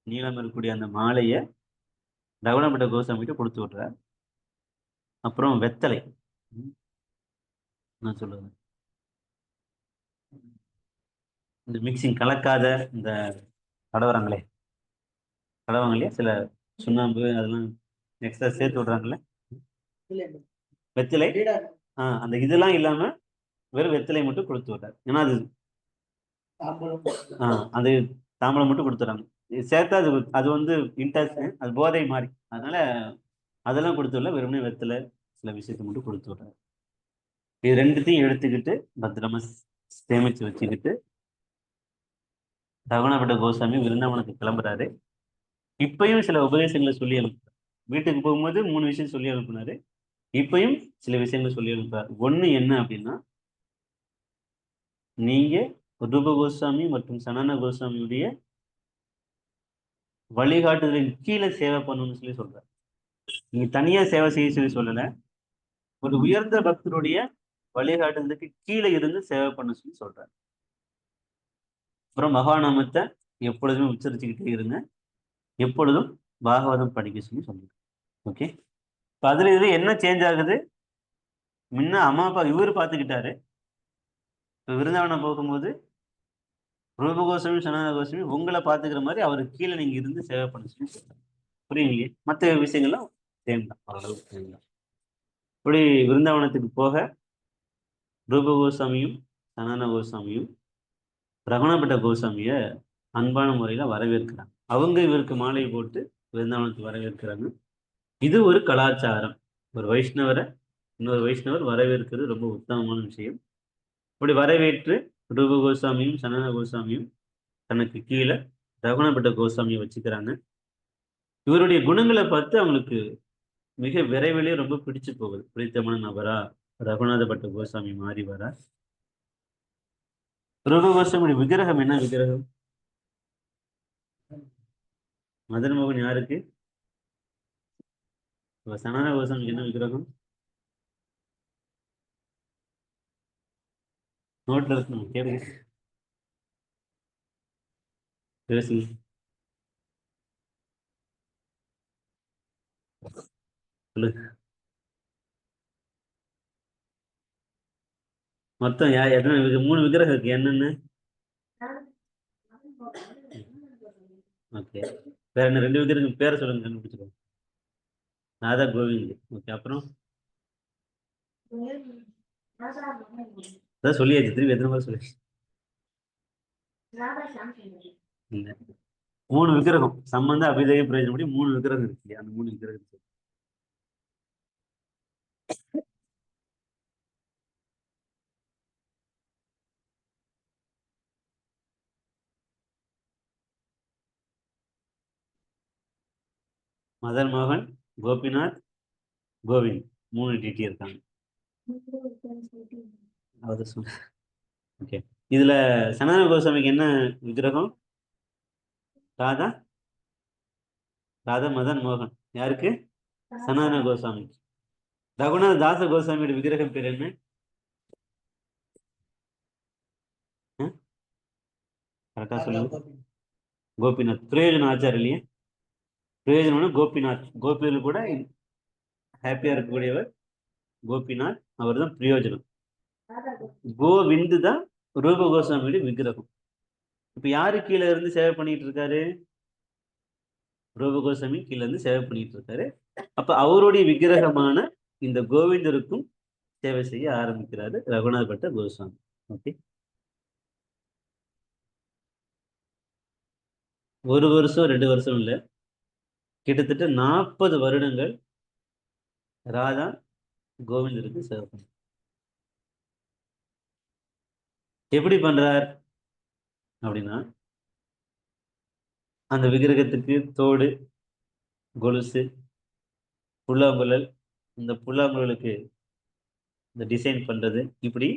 நீளம் இருக்கக்கூடிய அந்த மாலையை ரகுணபட்ட கோசாமிகிட்ட கொடுத்து விடுறார். அப்புறம் வெத்தலை, நான் சொல்லுவேன் இந்த மிக்சிங் கலக்காத இந்த கடவரங்களே கடவாங்க இல்லையா, சில சுண்ணாம்பு அதெல்லாம் எக்ஸ்ட்ரா சேர்த்து விடுறாங்கல்ல, வெத்திலை. அந்த இதெல்லாம் இல்லாம வெறும் வெத்திலை மட்டும் கொடுத்து விட்டார். ஏன்னா அது அது தாம்பளம் மட்டும் கொடுத்துறாங்க, சேர்த்தா அது அது வந்து இன்டாக்ஸ், அது போதை மாதிரி, அதனால அதெல்லாம் கொடுத்து விடல, வெறுமனே வெத்திலை சில விஷயத்தை மட்டும் கொடுத்து விடுறாரு. இது ரெண்டுத்தையும் எடுத்துக்கிட்டு பத்திரமா சேமிச்சு வச்சுக்கிட்டு ரகுணாபட்ட கோசாமி விருந்தாவனத்துக்கு கிளம்புறாரு. இப்பயும் சில உபதேசங்களை சொல்லி அனுப்புறாரு. வீட்டுக்கு போகும்போது 3 விஷயம் சொல்லி அனுப்புனாரு, இப்பயும் சில விஷயங்கள் சொல்லி அனுப்புறாரு. ஒண்ணு என்ன அப்படின்னா, நீங்க ரூப கோஸ்வாமி மற்றும் சனான கோஸ்வாமியுடைய வழிகாட்டுதலின் கீழே சேவை பண்ணணும்னு சொல்லி சொல்றாரு. நீங்க தனியா சேவை செய்ய சொல்லி சொல்லல, ஒரு உயர்ந்த பக்தருடைய வழிகாட்டுதலுக்கு கீழே இருந்து சேவை பண்ண சொல்லி சொல்றாரு. அப்புறம் மகாநாமத்தை எப்பொழுதுமே உச்சரிச்சுக்கிட்டே இருங்க, எப்பொழுதும் பாகவதம் படிக்க சொல்லி சொல்லுங்க. ஓகே, இப்போ அதுல இது என்ன சேஞ்ச் ஆகுது? முன்ன அம்மா அப்பா இவரு பார்த்துக்கிட்டாரு, இப்போ விருந்தாவனம் போகும்போது ரூபகோஸ்வாமி சனாத கோஸ்வாமி உங்களை பார்த்துக்கிற மாதிரி அவருக்கு கீழே நீங்க இருந்து சேவை பண்ண சொல்லி சொல்றாரு. புரியுங்களே? மற்ற விஷயங்கள்லாம் சேம் தான், ஓரளவுக்கு சேம் தான். இப்படி விருந்தாவனத்துக்கு போக ரூப கோஸ்வாமியும் சனான கோஸ்வாமியும் ரகுணாபட்ட கோஸ்வாமிய அன்பான முறையில வரவேற்கிறாங்க. அவங்க இவருக்கு மாலை போட்டு விருந்தாவனத்துக்கு வரவேற்கிறாங்க. இது ஒரு கலாச்சாரம். ஒரு வைஷ்ணவரை இன்னொரு வைஷ்ணவர் வரவேற்கிறது ரொம்ப உத்தமமான விஷயம். இப்படி வரவேற்று ரூப கோஸ்வாமியும் சனான கோஸ்வாமியும் தனக்கு கீழே ரகுணாபட்ட கோஸ்வாமியை வச்சுக்கிறாங்க. இவருடைய குணங்களை பார்த்து அவங்களுக்கு மிக விரைவிலேயே ரொம்ப பிடிச்சு போகுது. பிடித்தமான நபரா ரகுநாத பட்ட கோஸ்வாமி மாறி வர. ரூப கோஸ்வாமியுடைய விக்கிரகம் என்ன விக்கிரகம்? மதன் மோகன் யாருக்கு? சனான கோஸ்வாமிக்கு என்ன விக்கிரகம்? நோட்ல இருக்கணும், கேளுங்க, பேசுங்க. சொல்லுங்க. மொத்தம் எத்தனை 3 விக்கிரகம் இருக்கு என்னன்னு? ஓகே. வேற என்ன 2 விக்கிரகம் பேரை சொல்லுங்க, கண்டுபிடிச்சிருக்கோம். ராதா கோவிந்த். ஓகே, அப்புறம் அதான் சொல்லியாச்சு, திரும்பி எத்தனை முறை சொல்லி? இல்ல, 3 விக்கிரகம் சம்பந்த அபிதய பிரயோஜனப்படி 3 விக்கிரகம் இருக்கு. அந்த 3 விக்கிரகம் மதன் மோகன், கோபிநாத், கோவிந்த், 3 டிடி இருக்காங்க. அது சொன்ன. ஓகே. இதுல சனாதன கோஸ்வாமிக்கு என்ன விக்கிரகம்? ராதா, ராதா மதன் மோகன். யாருக்கு? சனாதன கோஸ்வாமி. ரகுநாத தாச கோஸ்வாமியோட விக்கிரகம் பேர் என்ன? கரெக்டா சொல்லுங்க. கோபிநாத். பிரயோஜன ஆச்சார் இல்லையா? பிரயோஜனம் கோபிநாத். கோபியில் கூட ஹாப்பியா இருக்கக்கூடியவர் கோபிநாத். அவர் தான் பிரயோஜனம். கோவிந்து தான் ரூப கோஸ்வாமியோட விக்கிரகம். இப்ப யாரு கீழே இருந்து சேவை பண்ணிட்டு இருக்காரு? ரூப கோஸ்வாமி கீழே இருந்து சேவை பண்ணிட்டு இருக்காரு. அப்ப அவருடைய விக்கிரகமான இந்த கோவிந்தருக்கும் சேவை செய்ய ஆரம்பிக்கிறாரு ரகுநாத் பட்ட கோஸ்வாமி. ஓகே. 1 வருஷம் 2 வருஷம் இல்ல, கிட்டத்தட்ட 40 வருடங்கள் ராதா கோவிந்தருக்கு சேவை பண்ண. எப்படி பண்றார் அப்படின்னா, அந்த விக்கிரகத்துக்கு தோடு, கொலுசு, புல்லாங்குழல், இந்த புல்லாங்குழலுக்கு இந்த டிசைன் பண்றது, இப்படி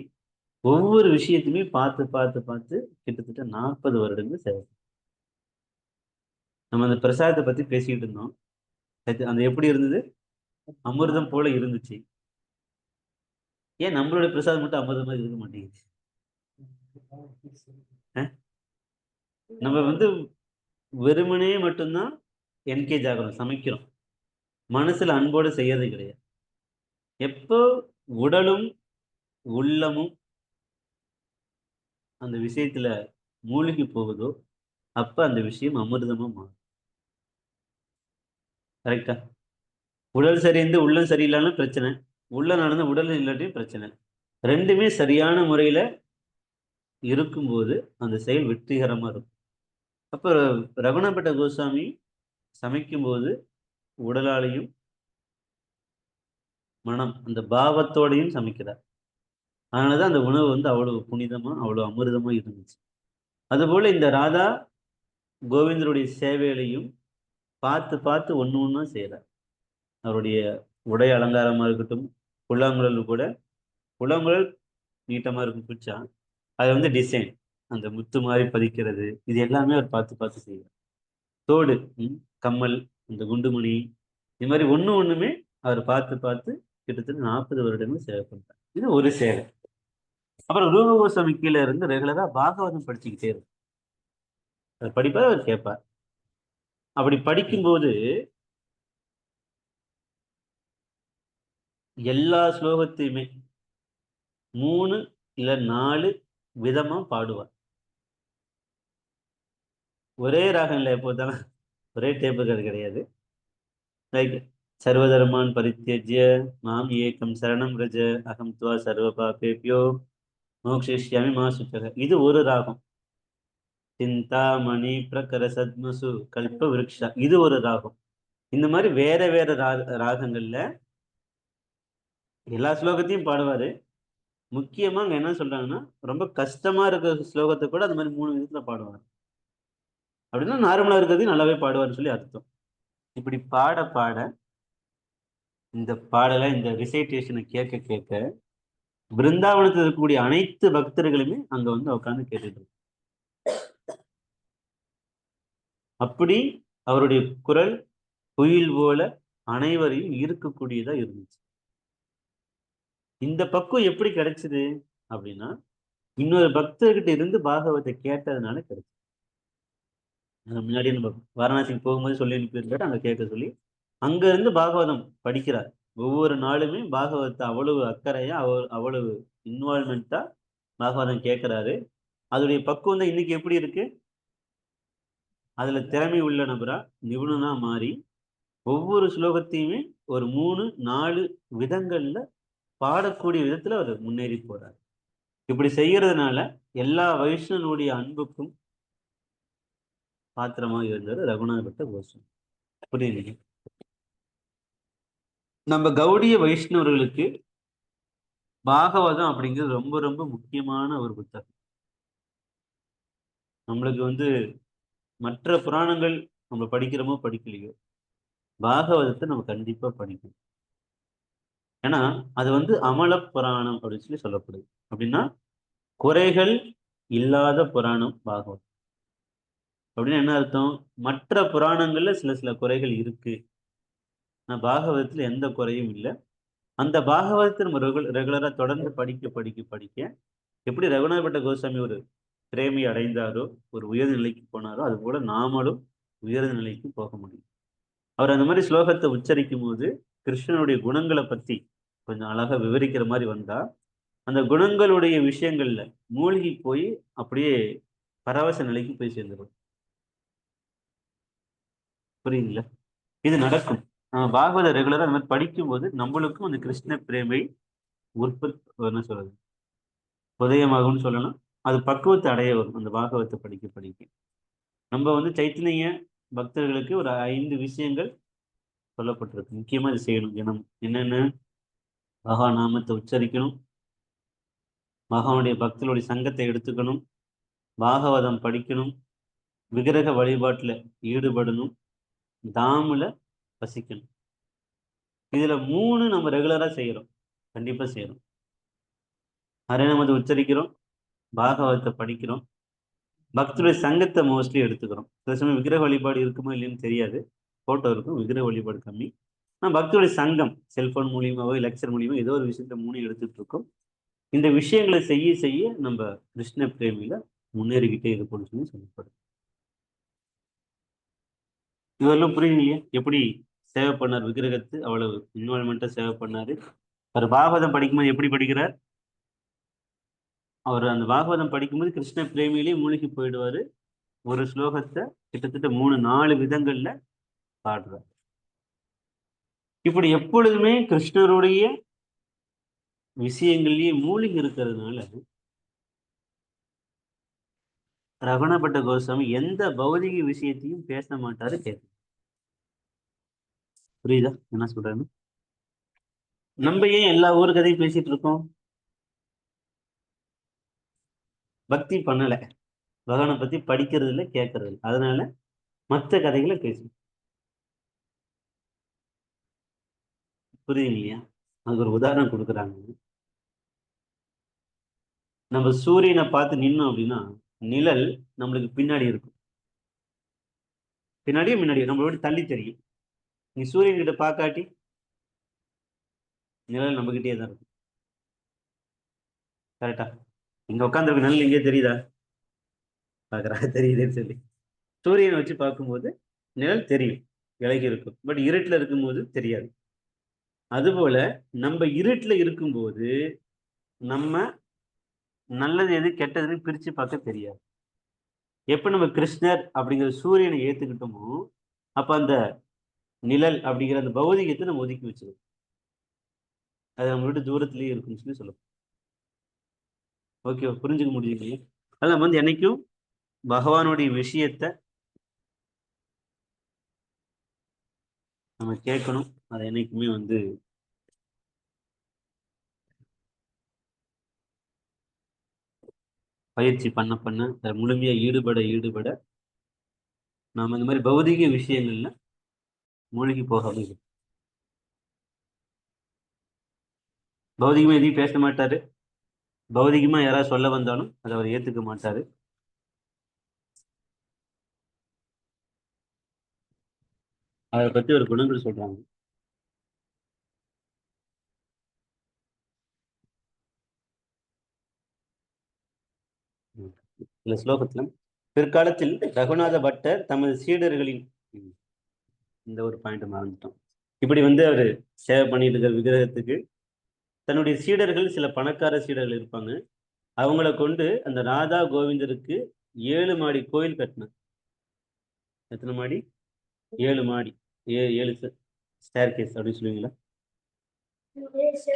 ஒவ்வொரு விஷயத்தையுமே பார்த்து பார்த்து பார்த்து கிட்டத்தட்ட 40 வருடங்கள் சேவை. நம்ம அந்த பிரசாதத்தை பத்தி பேசிக்கிட்டு இருந்தோம். அந்த எப்படி இருந்தது? அமிர்தம் போல இருந்துச்சு. ஏன் நம்மளுடைய பிரசாதம் மட்டும் அமிர்தமா இருக்க மாட்டேங்குது? நம்ம வெறுமனே மட்டும்தான் என்கேஜ் ஆகிறோம், சமைக்கிறோம். மனசுல அன்போடு செய்யறது கிடையாது. எப்போ உடலும் உள்ளமும் அந்த விஷயத்துல மூழ்கி போகுதோ அப்ப அந்த விஷயம் அமிர்தமா மாறும். கரெக்டா? உடல் சரியிருந்து உள்ளம் சரியில்லாலும் பிரச்சனை, உள்ள நடந்த உடல் இல்லாட்டியும் பிரச்சனை. ரெண்டுமே சரியான முறையில இருக்கும்போது அந்த செயல் வெற்றிகரமா இருக்கும். அப்ப ரகுணப்பட்ட கோஸ்வாமி சமைக்கும் போது உடலாலையும் மனம் அந்த பாவத்தோடையும் சமைக்கிறார். அதனாலதான் அந்த உணவு அவ்வளவு புனிதமா அவ்வளவு அமிர்தமா இருந்துச்சு. அதுபோல இந்த ராதா கோவிந்தருடைய சேவைகளையும் பார்த்து பார்த்து ஒண்ணு ஒண்ணா செய்யறார். அவருடைய உடை அலங்காரமா இருக்கட்டும், புல்லாங்குழல் கூட, புல்லாங்குழல் நீட்டமா இருக்கும் பிடிச்சா, அது டிசைன், அந்த முத்து மாதிரி பதிக்கிறது, இது எல்லாமே அவர் பார்த்து பார்த்து செய்வார். தோடு, கம்மல், இந்த குண்டுமணி, இது மாதிரி ஒண்ணுமே அவர் பார்த்து பார்த்து கிட்டத்தட்ட 40 வருடங்கள் சேவை பண்றார். இது ஒரு சேவை. அப்புறம் ரூப கோஸ்வாமி கீழே இருந்து ரெகுலரா பாகவதம் படிச்சுக்கிட்டே இருக்கும். அதை படிப்பார், அவர் கேட்பார். அப்படி படிக்கும்போது எல்லா ஸ்லோகத்தையுமே 3 இல்ல 4 விதமா பாடுவார். ஒரே ராகம் இல்லை, எப்போதானே ஒரே டேப்பு அது கிடையாது. லைக் சர்வதர்மான் பரித்தியஜ்ய மாம் ஏகம் சரணம் ரஜ அகம் துவா சர்வ பாபேபியோ மோக்ஷிஷ்யாமி மா சுச்சக. இது ஒரு ராகம். சிந்தாமணி பிரகர சத்மசு கல்ப விருக்ஷா, இது ஒரு ராகம். இந்த மாதிரி வேற வேற ராகங்கள்ல எல்லா ஸ்லோகத்தையும் பாடுவாரு. முக்கியமா அங்க என்ன சொல்றாங்கன்னா, ரொம்ப கஷ்டமா இருக்கிற ஸ்லோகத்தை கூட அந்த மாதிரி 3 விதத்துல பாடுவார். அப்படின்னா நார்மலா இருக்கிறதையும் நல்லாவே பாடுவார்னு சொல்லி அர்த்தம். இப்படி பாட பாட இந்த பாடலை, இந்த ரிசைட்டேஷனை கேட்க கேட்க பிருந்தாவனத்தில் இருக்கக்கூடிய அனைத்து பக்தர்களுமே அங்க உட்கார்ந்து கேட்டுட்டு இருக்கு. அப்படி அவருடைய குரல் குயில் போல அனைவரையும் ஈர்க்கக்கூடியதா இருந்துச்சு. இந்த பக்குவம் எப்படி கிடைச்சது அப்படின்னா, இன்னொரு பக்தர்கிட்ட இருந்து பாகவத்தை கேட்டதுனால கிடைச்சது. முன்னாடி நம்ம வாரணாசிக்கு போகும்போது சொல்லி அனுப்பியிருந்தாரு, அங்க கேட்க சொல்லி. அங்க இருந்து பாகவதம் படிக்கிறார். ஒவ்வொரு நாளுமே பாகவதத்தை அவ்வளவு அக்கறையா அவ்வளவு இன்வால்மெண்டா பாகவதம் கேட்கிறாரு. அதோடைய பக்குவம் தான் இன்னைக்கு எப்படி இருக்கு? அதுல திறமை உள்ள நபரா நிபுணனா மாறி ஒவ்வொரு ஸ்லோகத்தையுமே ஒரு 3-4 விதங்கள்ல பாடக்கூடிய விதத்துல அவர் முன்னேறி போறார். இப்படி செய்யறதுனால எல்லா வைஷ்ணவனுடைய அன்புக்கும் பாத்திரமா இருந்தாரு ரகுநாத பட்ட கோஸ்வாமி. புரியுது? நம்ம கௌடிய வைஷ்ணவர்களுக்கு பாகவதம் அப்படிங்கிறது ரொம்ப ரொம்ப முக்கியமான ஒரு புத்தகம். நம்மளுக்கு மற்ற புராணங்கள் நம்ம படிக்கிறோமோ படிக்கலையோ, பாகவதத்தை நம்ம கண்டிப்பா படிக்கணும். ஏன்னா அது அமல புராணம் அப்படின்னு சொல்லப்படுது. அப்படின்னா குறைகள் இல்லாத புராணம் பாகவதம். அப்படின்னு என்ன அர்த்தம்? மற்ற புராணங்கள்ல சில சில குறைகள் இருக்கு, ஆனா பாகவதத்துல எந்த குறையும் இல்லை. அந்த பாகவதத்தை நம்ம ரெகுலரா தொடர்ந்து படிக்க படிக்க படிக்க எப்படி ரகுநாதபட்ட கோஸ்வாமி ஒரு பிரேமி அடைந்தாரோ, ஒரு உயர்ந்த நிலைக்கு போனாரோ, அது போல நாமளும் உயர்ந்த நிலைக்கு போக முடியும். அவர் அந்த மாதிரி ஸ்லோகத்தை உச்சரிக்கும் போது கிருஷ்ணனுடைய குணங்களை பத்தி கொஞ்சம் அழகா விவரிக்கிற மாதிரி வந்தா, அந்த குணங்களுடைய விஷயங்கள்ல மூழ்கி போய் அப்படியே பரவச நிலைக்கு போய் சேர்ந்துடும். புரியுதுங்களா? இது நடக்கும். நம்ம பாகவத ரெகுலரா அந்த மாதிரி படிக்கும் போது நம்மளுக்கும் அந்த கிருஷ்ண பிரேமை உற்பத்தி, என்ன சொல்றது, உதயமாகும்னு சொல்லலாம். அது பக்குவத்தை அடைய வரும் அந்த பாகவத்தை படிக்க படிக்க. நம்ம சைத்தன்ய பக்தர்களுக்கு ஒரு 5 விஷயங்கள் சொல்லப்பட்டிருக்கு. முக்கியமா இது செய்யணும் தினம். என்னென்ன? மகா நாமத்தை உச்சரிக்கணும், மகானுடைய பக்தர்களுடைய சங்கத்தை எடுத்துக்கணும், பாகவதம் படிக்கணும், விக்கிரக வழிபாட்டுல ஈடுபடணும், தாமுல வசிக்கணும். இதுல 3 நம்ம ரெகுலரா செய்யறோம், கண்டிப்பா செய்யறோம். ஹரிநாமத்தை உச்சரிக்கிறோம், பாகவதத்தை படிக்கிறோம், பக்தருடைய சங்கத்தை மோஸ்ட்லி எடுத்துக்கிறோம். சில சமயம் விக்கிரக வழிபாடு இருக்குமோ இல்லைன்னு தெரியாது, போட்டோ இருக்கும், விக்கிரக வழிபாடு கம்மி. ஆனால் பக்தருடைய சங்கம் செல்போன் மூலியமாவோ லெக்சர் மூலியமோ ஏதோ ஒரு விஷயத்த 3 எடுத்துட்டு இருக்கோம். இந்த விஷயங்களை செய்ய செய்ய நம்ம கிருஷ்ண பிரேமியில முன்னேறிக்கிட்டே இருப்போம்னு சொல்லப்படும். இதெல்லாம் புரியுதுங்க எப்படி சேவை பண்ணார் விக்கிரகத்து, அவ்வளவு இன்வால்மெண்டா சேவை பண்ணாரு. அவர் பாகவதம் படிக்கும்போது எப்படி படிக்கிறார்? அவர் அந்த பாகவதம் படிக்கும்போது கிருஷ்ண பிரேமியிலேயே மூழ்கி போயிடுவாரு. ஒரு ஸ்லோகத்தை கிட்டத்தட்ட 3-4 விதங்கள்ல பாடுறார். இப்படி எப்பொழுதுமே கிருஷ்ணருடைய விஷயங்கள்லயே மூழ்கி இருக்கிறதுனால ரகுணபட்ட கோஸ்வாமி எந்த பௌதிக விஷயத்தையும் பேச மாட்டாரு, கேட்க. புரியுதா என்ன சொல்றேன்னு? நம்ம ஏன் எல்லா ஊரு கதையும் பேசிட்டு இருக்கோம்? பக்தி பண்ணல, பகவானை பத்தி படிக்கிறது இல்லை, கேட்கறது இல்லை. அதனால மற்ற கதைகளை பேசணும். புரியுது இல்லையா? அதுக்கு ஒரு உதாரணம் கொடுக்குறாங்க. நம்ம சூரியனை பார்த்து நின்னோம் அப்படின்னா நிழல் நம்மளுக்கு பின்னாடி இருக்கும், பின்னாடியும் முன்னாடியும் நம்மளோட தள்ளி தெரியும். நீ சூரியன் கிட்ட பார்க்காட்டி நிழல் நம்ம கிட்டே தான் இருக்கும். கரெக்டா? இங்க உட்காந்துருக்க நிழல் இங்கே தெரியுதா? பாக்குறா தெரியுதுன்னு சொல்லி சூரியனை வச்சு பார்க்கும்போது நிழல் தெரியும், விலகி இருக்கும். பட் இருட்டுல இருக்கும்போது தெரியாது. அதுபோல நம்ம இருட்டுல இருக்கும்போது நம்ம நல்லது எது கெட்டதுன்னு பிரிச்சு பார்க்க தெரியாது. எப்ப நம்ம கிருஷ்ணர் அப்படிங்கிற சூரியனை ஏத்துக்கிட்டோமோ அப்ப அந்த நிழல் அப்படிங்கிற அந்த பௌதிகத்தை நம்ம ஒதுக்கி வச்சிருக்கோம். அது நம்ம விட்டு தூரத்திலேயே இருக்குன்னு சொல்லுவோம். ஓகே, புரிஞ்சுக்க முடியுங்க? அதெல்லாம் என்னைக்கும் பகவானுடைய விஷயத்த நம்ம கேட்கணும். அதை என்னைக்குமே பயிற்சி பண்ண பண்ண அதை முழுமையா ஈடுபட ஈடுபட நாம இந்த மாதிரி பௌதிக விஷயங்கள்ல மூழ்கி போகாம இருக்கும். பௌதிகமா எதையும் பேச மாட்டாரு, பௌதிகமா யாராவது சொல்ல வந்தாலும் அதை அவர் ஏத்துக்க மாட்டாரு. அதை பத்தி ஒரு குணங்கள் சொல்றாங்க. இந்த ஸ்லோகத்துல பிற்காலத்தில் ரகுநாத பட்டர் தமது சீடர்களின் இந்த ஒரு பாயிண்ட் மறந்துட்டோம். இப்படி வந்து அவர் சேவை பண்ணிட்டு இருக்கிற விக்கிரகத்துக்கு தன்னுடைய சீடர்கள், சில பணக்கார சீடர்கள் இருப்பாங்க, அவங்கள கொண்டு அந்த ராதா கோவிந்தருக்கு 7 மாடி கோயில் கட்டினார். எத்தனை மாடி? 7 மாடி. 7 ஸ்டேர் கேஸ் அப்படின்னு சொல்லுவீங்களா?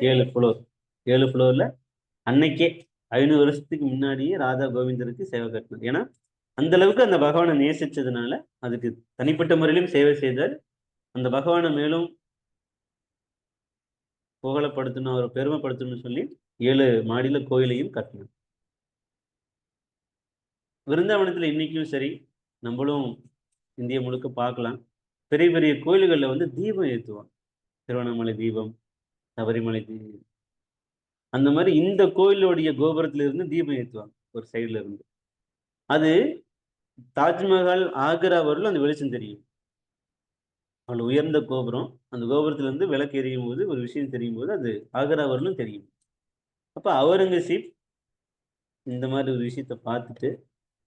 7 ஃப்ளோர். 7 ஃப்ளோர்ல அன்னைக்கே 500 வருஷத்துக்கு முன்னாடியே ராதா கோவிந்தருக்கு சேவை கட்டினார். ஏன்னா அந்த அளவுக்கு அந்த பகவானை நேசிச்சதுனால அதுக்கு தனிப்பட்ட முறையிலும் சேவை செய்தார். அந்த பகவானை மேலும் புகழப்படுத்தணும், அவரை பெருமைப்படுத்தணும்னு சொல்லி 7 மாடியில கோயிலையும் கட்டினார். விருந்தாவனத்துல இன்னைக்கும் சரி, நம்மளும் இந்தியா முழுக்க பார்க்கலாம், பெரிய பெரிய கோயில்களில் வந்து தீபம் ஏற்றுவாங்க. திருவண்ணாமலை தீபம், சபரிமலை தீபம், அந்த மாதிரி இந்த கோயிலுடைய கோபுரத்துல இருந்து தீபம் ஏற்றுவாங்க ஒரு சைடுல இருந்து. அது தாஜ்மஹால் ஆக்ரா வரலும் அந்த வெளிச்சம் தெரியும். அவ்வளவு உயர்ந்த கோபுரம், அந்த கோபுரத்துல இருந்து விளக்கு எரியும் போது ஒரு விஷயம் தெரியும் போது அது ஆக்ரா வரலும் தெரியும். அப்ப அவுரங்கசீப் இந்த மாதிரி ஒரு விஷயத்த பார்த்துட்டு,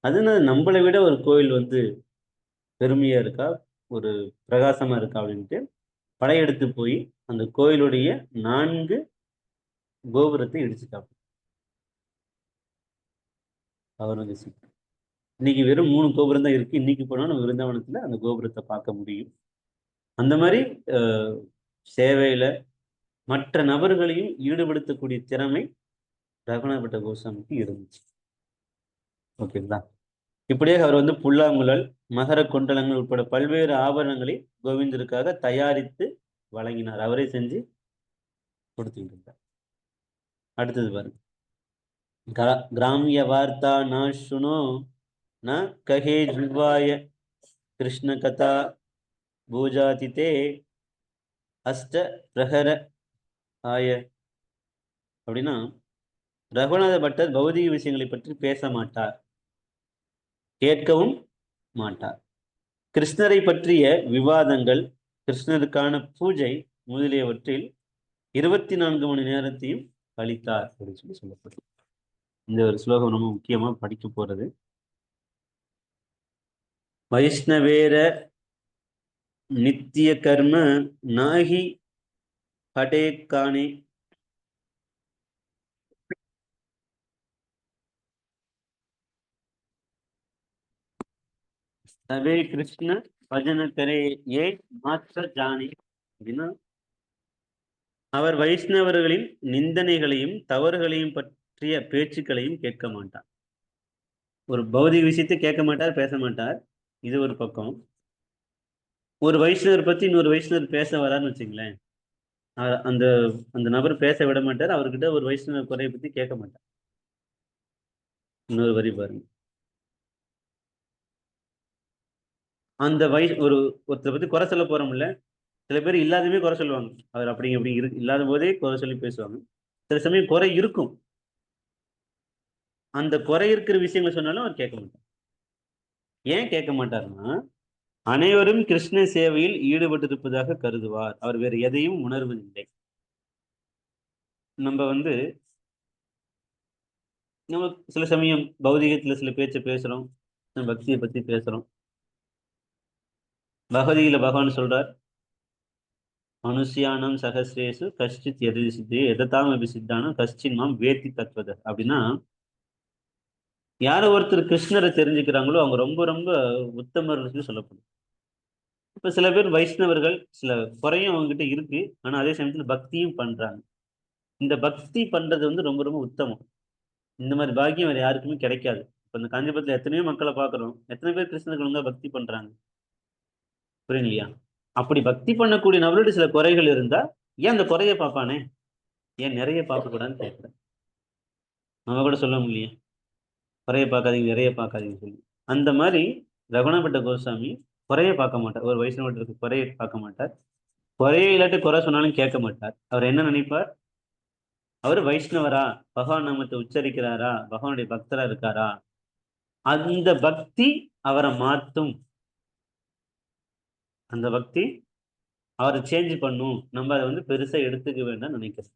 அதனால நம்மளை விட ஒரு கோயில் வந்து பெருமையா இருக்கா, ஒரு பிரகாசமா இருக்கா அப்படின்ட்டு படையெடுத்து போய் அந்த கோயிலுடைய 4 கோபுரத்தை இடிச்சுட்டாங்க அவுரங்கசீப். இன்னைக்கு வெறும் 3 கோபுரம் தான் இருக்கு. இன்னைக்கு போனா நம்ம விருந்தாவனத்துல அந்த கோபுரத்தை பார்க்க முடியும். அந்த மாதிரி சேவையில மற்ற நபர்களையும் ஈடுபடுத்தக்கூடிய திறமை ரகுநாதபட்ட கோஸ்வாமிக்கு இருந்துச்சு. ஓகேங்களா? இப்படியே அவர் வந்து புல்லாங்குழல், மகர குண்டலங்கள் உட்பட பல்வேறு ஆபரணங்களை கோவிந்தருக்காக தயாரித்து வழங்கினார். அவரே செஞ்சு கொடுத்துட்டு இருந்தார். அடுத்தது பாருங்க, கிராமிய வார்த்தா ந சுனோ ந கஹே ஜுவாய கிருஷ்ண கதா பூஜாதிதே அஷ்ட பிரஹர ஆய. அப்படின்னா, ரகுநாத பட்டர் பௌதிக விஷயங்களை பற்றி பேச மாட்டார், கேட்கவும் மாட்டார். கிருஷ்ணரை பற்றிய விவாதங்கள், கிருஷ்ணருக்கான பூஜை முதலியவற்றில் 24 மணி நேரத்தையும் கழித்தார் அப்படின்னு சொல்லி சொல்லப்படுது. இந்த ஒரு ஸ்லோகம் ரொம்ப முக்கியமா படிக்க போறது. வைஷ்ணவேர நித்திய கர்ம நாகி படேக்கானே தவே கிருஷ்ண பஜன கரே ஏ மாத்திர ஜானி. அப்படின்னா, அவர் வைஷ்ணவர்களின் நிந்தனைகளையும் தவறுகளையும் பற்றிய பேச்சுக்களையும் கேட்க மாட்டார். ஒரு பௌதிக விஷயத்தை கேட்க மாட்டார், பேச மாட்டார். இது ஒரு பக்கம். ஒரு வைஷ்ணவர் பத்தி இன்னொரு வைஷ்ணவர் பேச வரான்னு வச்சுங்களேன், அந்த அந்த நபர் பேச விட மாட்டார். அவர்கிட்ட ஒரு வைஷ்ணவர் குறையை பத்தி கேட்க மாட்டார். இன்னொரு வரி பாருங்க, அந்த ஒருத்தரை பத்தி குறை சொல்ல போறோம்ல, சில பேர் இல்லாதவே குறை சொல்லுவாங்க. அவர் அப்படி அப்படி இல்லாத போதே குறை சொல்லி பேசுவாங்க. சில சமயம் குறை இருக்கும், அந்த குறை இருக்கிற விஷயங்களை சொன்னாலும் அவர் கேட்க மாட்டார். ஏன் கேட்க மாட்டாருன்னா, அனைவரும் கிருஷ்ண சேவையில் ஈடுபட்டிருப்பதாக கருதுவார். அவர் வேறு எதையும் உணர்வதில்லை. நம்ம சில சமயம் பௌதிகத்துல சில பேச்சை பேசுறோம், பக்தியை பத்தி பேசுறோம். பகவதியில பகவான் சொல்றார், மனுஷியானம் சகசிரேசு கஷ்டித் எது சித்தி எதத்தாம் அபிசித்தானம் கஷ்டின் மாம் வேத்தி தத்வத. அப்படின்னா, யார ஒருத்தர் கிருஷ்ணரை தெரிஞ்சுக்கிறாங்களோ அவங்க ரொம்ப ரொம்ப உத்தமர்கள் சொல்லப்படும். இப்ப சில பேர் வைஷ்ணவர்கள், சில குறையும் அவங்க கிட்ட இருக்கு, ஆனா அதே சமயத்துல பக்தியும் பண்றாங்க. இந்த பக்தி பண்றது வந்து ரொம்ப ரொம்ப உத்தமம். இந்த மாதிரி பாக்கியம் வேற யாருக்குமே கிடைக்காது. இப்ப இந்த காஞ்சிபுரத்துல எத்தனையோ மக்களை பாக்குறோம், எத்தனை பேர் கிருஷ்ணருக்கு ஒழுங்கா பக்தி பண்றாங்க? புரியலையா? அப்படி பக்தி பண்ணக்கூடிய நபருடைய சில குறைகள் இருந்தா ஏன் அந்த குறைய பார்ப்பானே, ஏன் நிறைய பார்க்க கூடாதுன்னு கேட்கிறேன். நம்ம கூட சொல்ல முடியலையா, குறைய பார்க்காதீங்க நிறைய பார்க்காதீங்க சொல்லி. அந்த மாதிரி ரகுணாபட்ட கோஸ்வாமி குறைய பார்க்க மாட்டார். ஒரு வைஷ்ணவருக்கு குறைய பார்க்க மாட்டார். குறைய இல்லாட்டி குறை சொன்னாலும் கேட்க மாட்டார். அவர் என்ன நினைப்பார், அவர் வைஷ்ணவரா, பகவான் நாமத்தை உச்சரிக்கிறாரா, பகவானுடைய பக்தரா இருக்காரா, அந்த பக்தி அவரை மாற்றும், அந்த பக்தி அவரை சேஞ்ச் பண்ணும். நம்ம அதை வந்து பெருசா எடுத்துக்க வேண்டாம் நினைக்கிறேன்.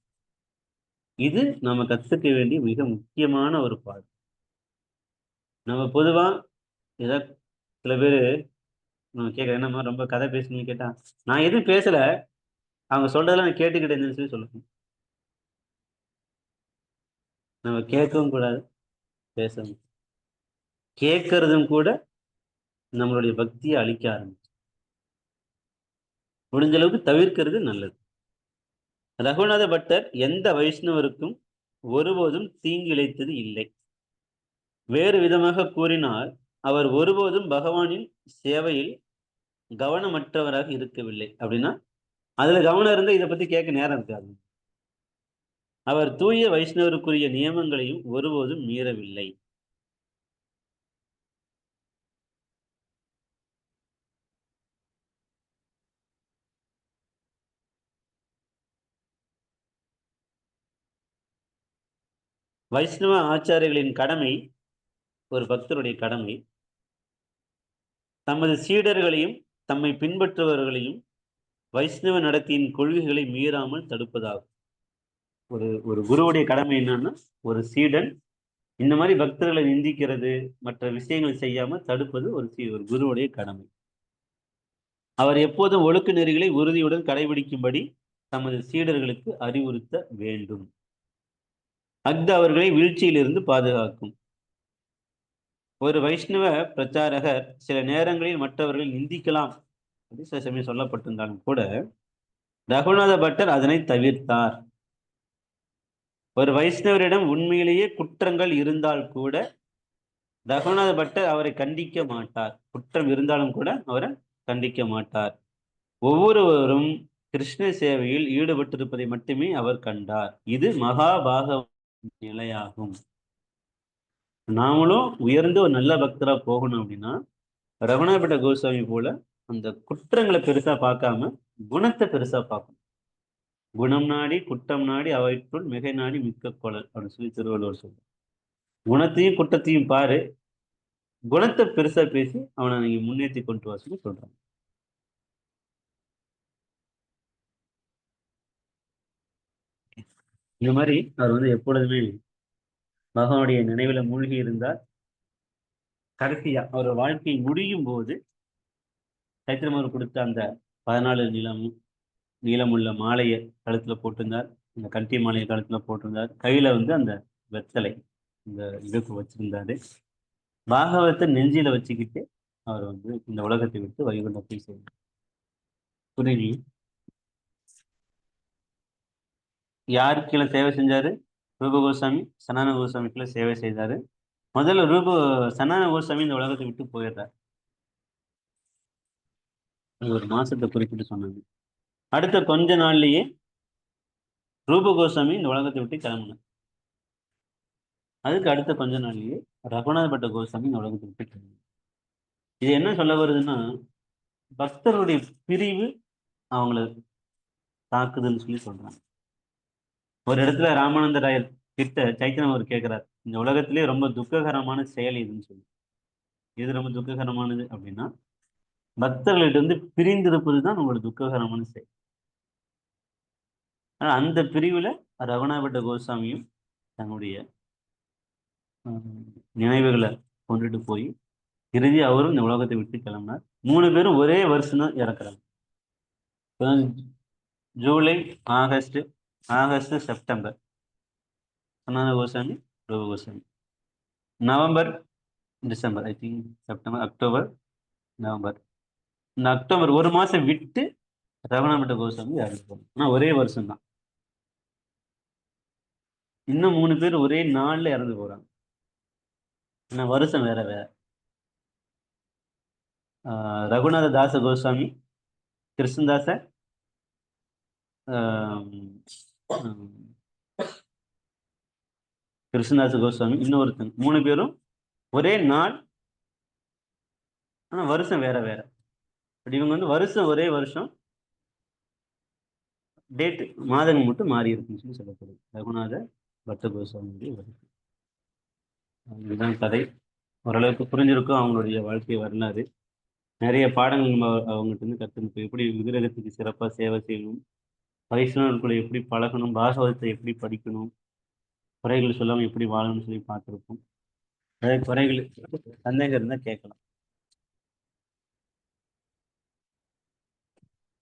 இது நம்ம கத்துக்க வேண்டிய மிக முக்கியமான ஒரு பாடம். நம்ம பொதுவா ஏதாவது சில பேர் கேட்க, என்னம்மா ரொம்ப கதை பேசுனீங்க கேட்டா, நான் எதுவும் பேசல, அவங்க சொல்றதெல்லாம் நான் கேட்டுக்கிட்டு இருந்தேன்னு சொல்லி சொல்லணும். நம்ம கேட்கவும் கூடாது, பேசவும். கேட்கறதும் கூட நம்மளுடைய பக்தியை அழிக்க ஆரம்பிச்சு. முடிஞ்ச அளவுக்கு தவிர்க்கிறது நல்லது. ரகுநாத பட்டர் எந்த வைஷ்ணவருக்கும் ஒருபோதும் தீங்கு இழைத்தது இல்லை. வேறு விதமாக கூறினால், அவர் ஒருபோதும் பகவானின் சேவையில் கவனமற்றவராக இருக்கவில்லை. அப்படின்னா அதுல கவனம் இருந்தா இதை பத்தி கேட்க நேரம் இருக்காது. அவர் தூய வைஷ்ணவருக்குரிய நியமங்களையும் ஒருபோதும் மீறவில்லை. வைஷ்ணவ ஆச்சாரியர்களின் கடமை, ஒரு பக்தருடைய கடமை, தமது சீடர்களையும் தம்மை பின்பற்றுபவர்களையும் வைஷ்ணவ நடத்தியின் கொள்கைகளை மீறாமல் தடுப்பதாகும். ஒரு ஒரு குருவுடைய கடமை என்னன்னா, ஒரு சீடன் இந்த மாதிரி பக்தர்களை நிந்திக்கிறது, மற்ற விஷயங்களை செய்யாம தடுப்பது ஒரு குருவுடைய கடமை. அவர் எப்போதும் ஒழுக்க நெறிகளை உறுதியுடன் கடைபிடிக்கும்படி தமது சீடர்களுக்கு அறிவுறுத்த வேண்டும். அஃது அவர்களை வீழ்ச்சியிலிருந்து பாதுகாக்கும். ஒரு வைஷ்ணவ பிரச்சாரகர் சில நேரங்களில் மற்றவர்களை நிந்திக்கலாம் அப்படின்னு சில சமயம் சொல்லப்பட்டிருந்தாலும் கூட ரகுநாத பட்டர் அதனை தவிர்த்தார். ஒரு வைஷ்ணவரிடம் உண்மையிலேயே குற்றங்கள் இருந்தால் கூட ரகுநாத பட்டர் அவரை கண்டிக்க மாட்டார். குற்றம் இருந்தாலும் கூட அவரை கண்டிக்க மாட்டார். ஒவ்வொருவரும் கிருஷ்ண சேவையில் ஈடுபட்டிருப்பதை மட்டுமே அவர் கண்டார். இது மகாபாக நிலையாகும். நாமளும் உயர்ந்து ஒரு நல்ல பக்தரா போகணும் அப்படின்னா ரகுநாதபட்ட கோஸ்வாமி போல அந்த குற்றங்களை பெருசா பார்க்காம குணத்தை பெருசா பார்க்கணும். குணம் நாடி குற்றம் நாடி அவற்றுள் மிகை நாடி மிக்க கொளல் அப்படின்னு சொல்லி திருவள்ளுவர் சொல்றார். குணத்தையும் குற்றத்தையும் பாரு, குணத்தை பெருசா பேசி அவனை நீங்க முன்னேற்றி கொண்டு வா சொல்லி சொல்றாங்க. இந்த மாதிரி அவர் எப்பொழுதுமே பகவானுடைய நினைவுல மூழ்கி இருந்தார். கடைசியா அவர் வாழ்க்கை முடியும் போது சைத்திரமர் கொடுத்த அந்த 14 நீளமுள்ள மாலையை கழுத்துல போட்டிருந்தார். அந்த கட்டி மாலையை கழுத்துல போட்டிருந்தார். கையில அந்த வெத்தலை இந்த இதுக்கு வச்சிருந்தாரு. பாகவத்தை நெஞ்சில வச்சுக்கிட்டு அவர் இந்த உலகத்தை விட்டு வைகுண்டத்தை செய்தார். புரியுது? யாருக்கெல்லாம் சேவை செஞ்சாரு? ரூப கோஸ்வாமி சனான கோஸ்வாமிக்குள்ள சேவை செய்தாரு. முதல்ல சனான கோஸ்வாமி இந்த உலகத்தை விட்டு போயிடுறார். ஒரு மாசத்தை குறிப்பிட்டு சொன்னாங்க. அடுத்த கொஞ்ச நாள்லயே ரூப கோஸ்வாமி இந்த உலகத்தை விட்டு கிளம்பினார். அதுக்கு அடுத்த கொஞ்ச நாள்லயே ரகுநாத பட்ட கோஸ்வாமி இந்த உலகத்தை விட்டு கிளம்பினார். இது என்ன சொல்ல வருதுன்னா, பக்தருடைய பிரிவு அவங்கள தாக்குதுன்னு சொல்லி சொல்றாங்க. ஒரு இடத்துல ராமானந்த ராயர் கிட்ட சைத்தன்யம் அவர் கேட்கிறார், இந்த உலகத்திலேயே ரொம்ப துக்ககரமான செயல் இதுன்னு சொல்லி. எது ரொம்ப துக்ககரமானது அப்படின்னா, பக்தர்களிட்ட பிரிந்திருப்பது தான் உங்களோட துக்ககரமான செயல். ஆனா அந்த பிரிவுல ரகுநாதபட்ட கோஸ்வாமியும் தன்னுடைய நினைவுகளை கொண்டுட்டு போய் இறுதி அவரும் இந்த உலகத்தை விட்டு கிளம்பினார். 3 பேரும் ஒரே வருஷம் தான் இறக்குறாங்க. ஜூலை, ஆகஸ்ட், செப்டம்பர் சனாதன கோஸ்வாமி, ரூப Goswami. November, December, I think September, October, November. இந்த அக்டோபர் ஒரு மாசம் விட்டு ரகுநாதபட்ட கோஸ்வாமி இறந்து. ஆனா ஒரே வருஷம் தான். இன்னும் 3 பேர் ஒரே நாள்ல இறந்து போறாங்க. ஆனா வருஷம் வேற வேற. ரகுநாத தாச கோஸ்வாமி, கிருஷ்ணதாச கிருஷ்ணதாச கோஸ்வாமி, இன்னொருத்தங்க 3 பேரும் ஒரே நாள், ஆனா வருஷம் வேற வேற. இவங்க வருஷம் ஒரே வருஷம், டேட் மாதங்கள் மட்டும் மாறி இருக்குன்னு சொல்லி சொல்லப்படுது. ரகுநாத பட்ட கோஸ்வாமியுடைய வருஷம். இதுதான் கதை. ஓரளவுக்கு புரிஞ்சிருக்கும் அவங்களுடைய வாழ்க்கை வரலாறு. நிறைய பாடங்கள் நம்ம அவங்ககிட்ட கற்றுக்கணும். எப்படி விக்கிரகத்துக்கு சிறப்பாக சேவை செய்யணும், வைஷ்ணவர்களுக்குள்ள எப்படி பழகணும், பாகவதத்தை எப்படி படிக்கணும், குறைகள் சொல்லாமல் எப்படி வாழணும்னு சொல்லி பார்த்துருப்போம். அதாவது குறைகள் சந்தேகம் இருந்தால் கேட்கலாம்.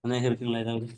சந்தேகம் இருக்குங்களா ஏதாவது?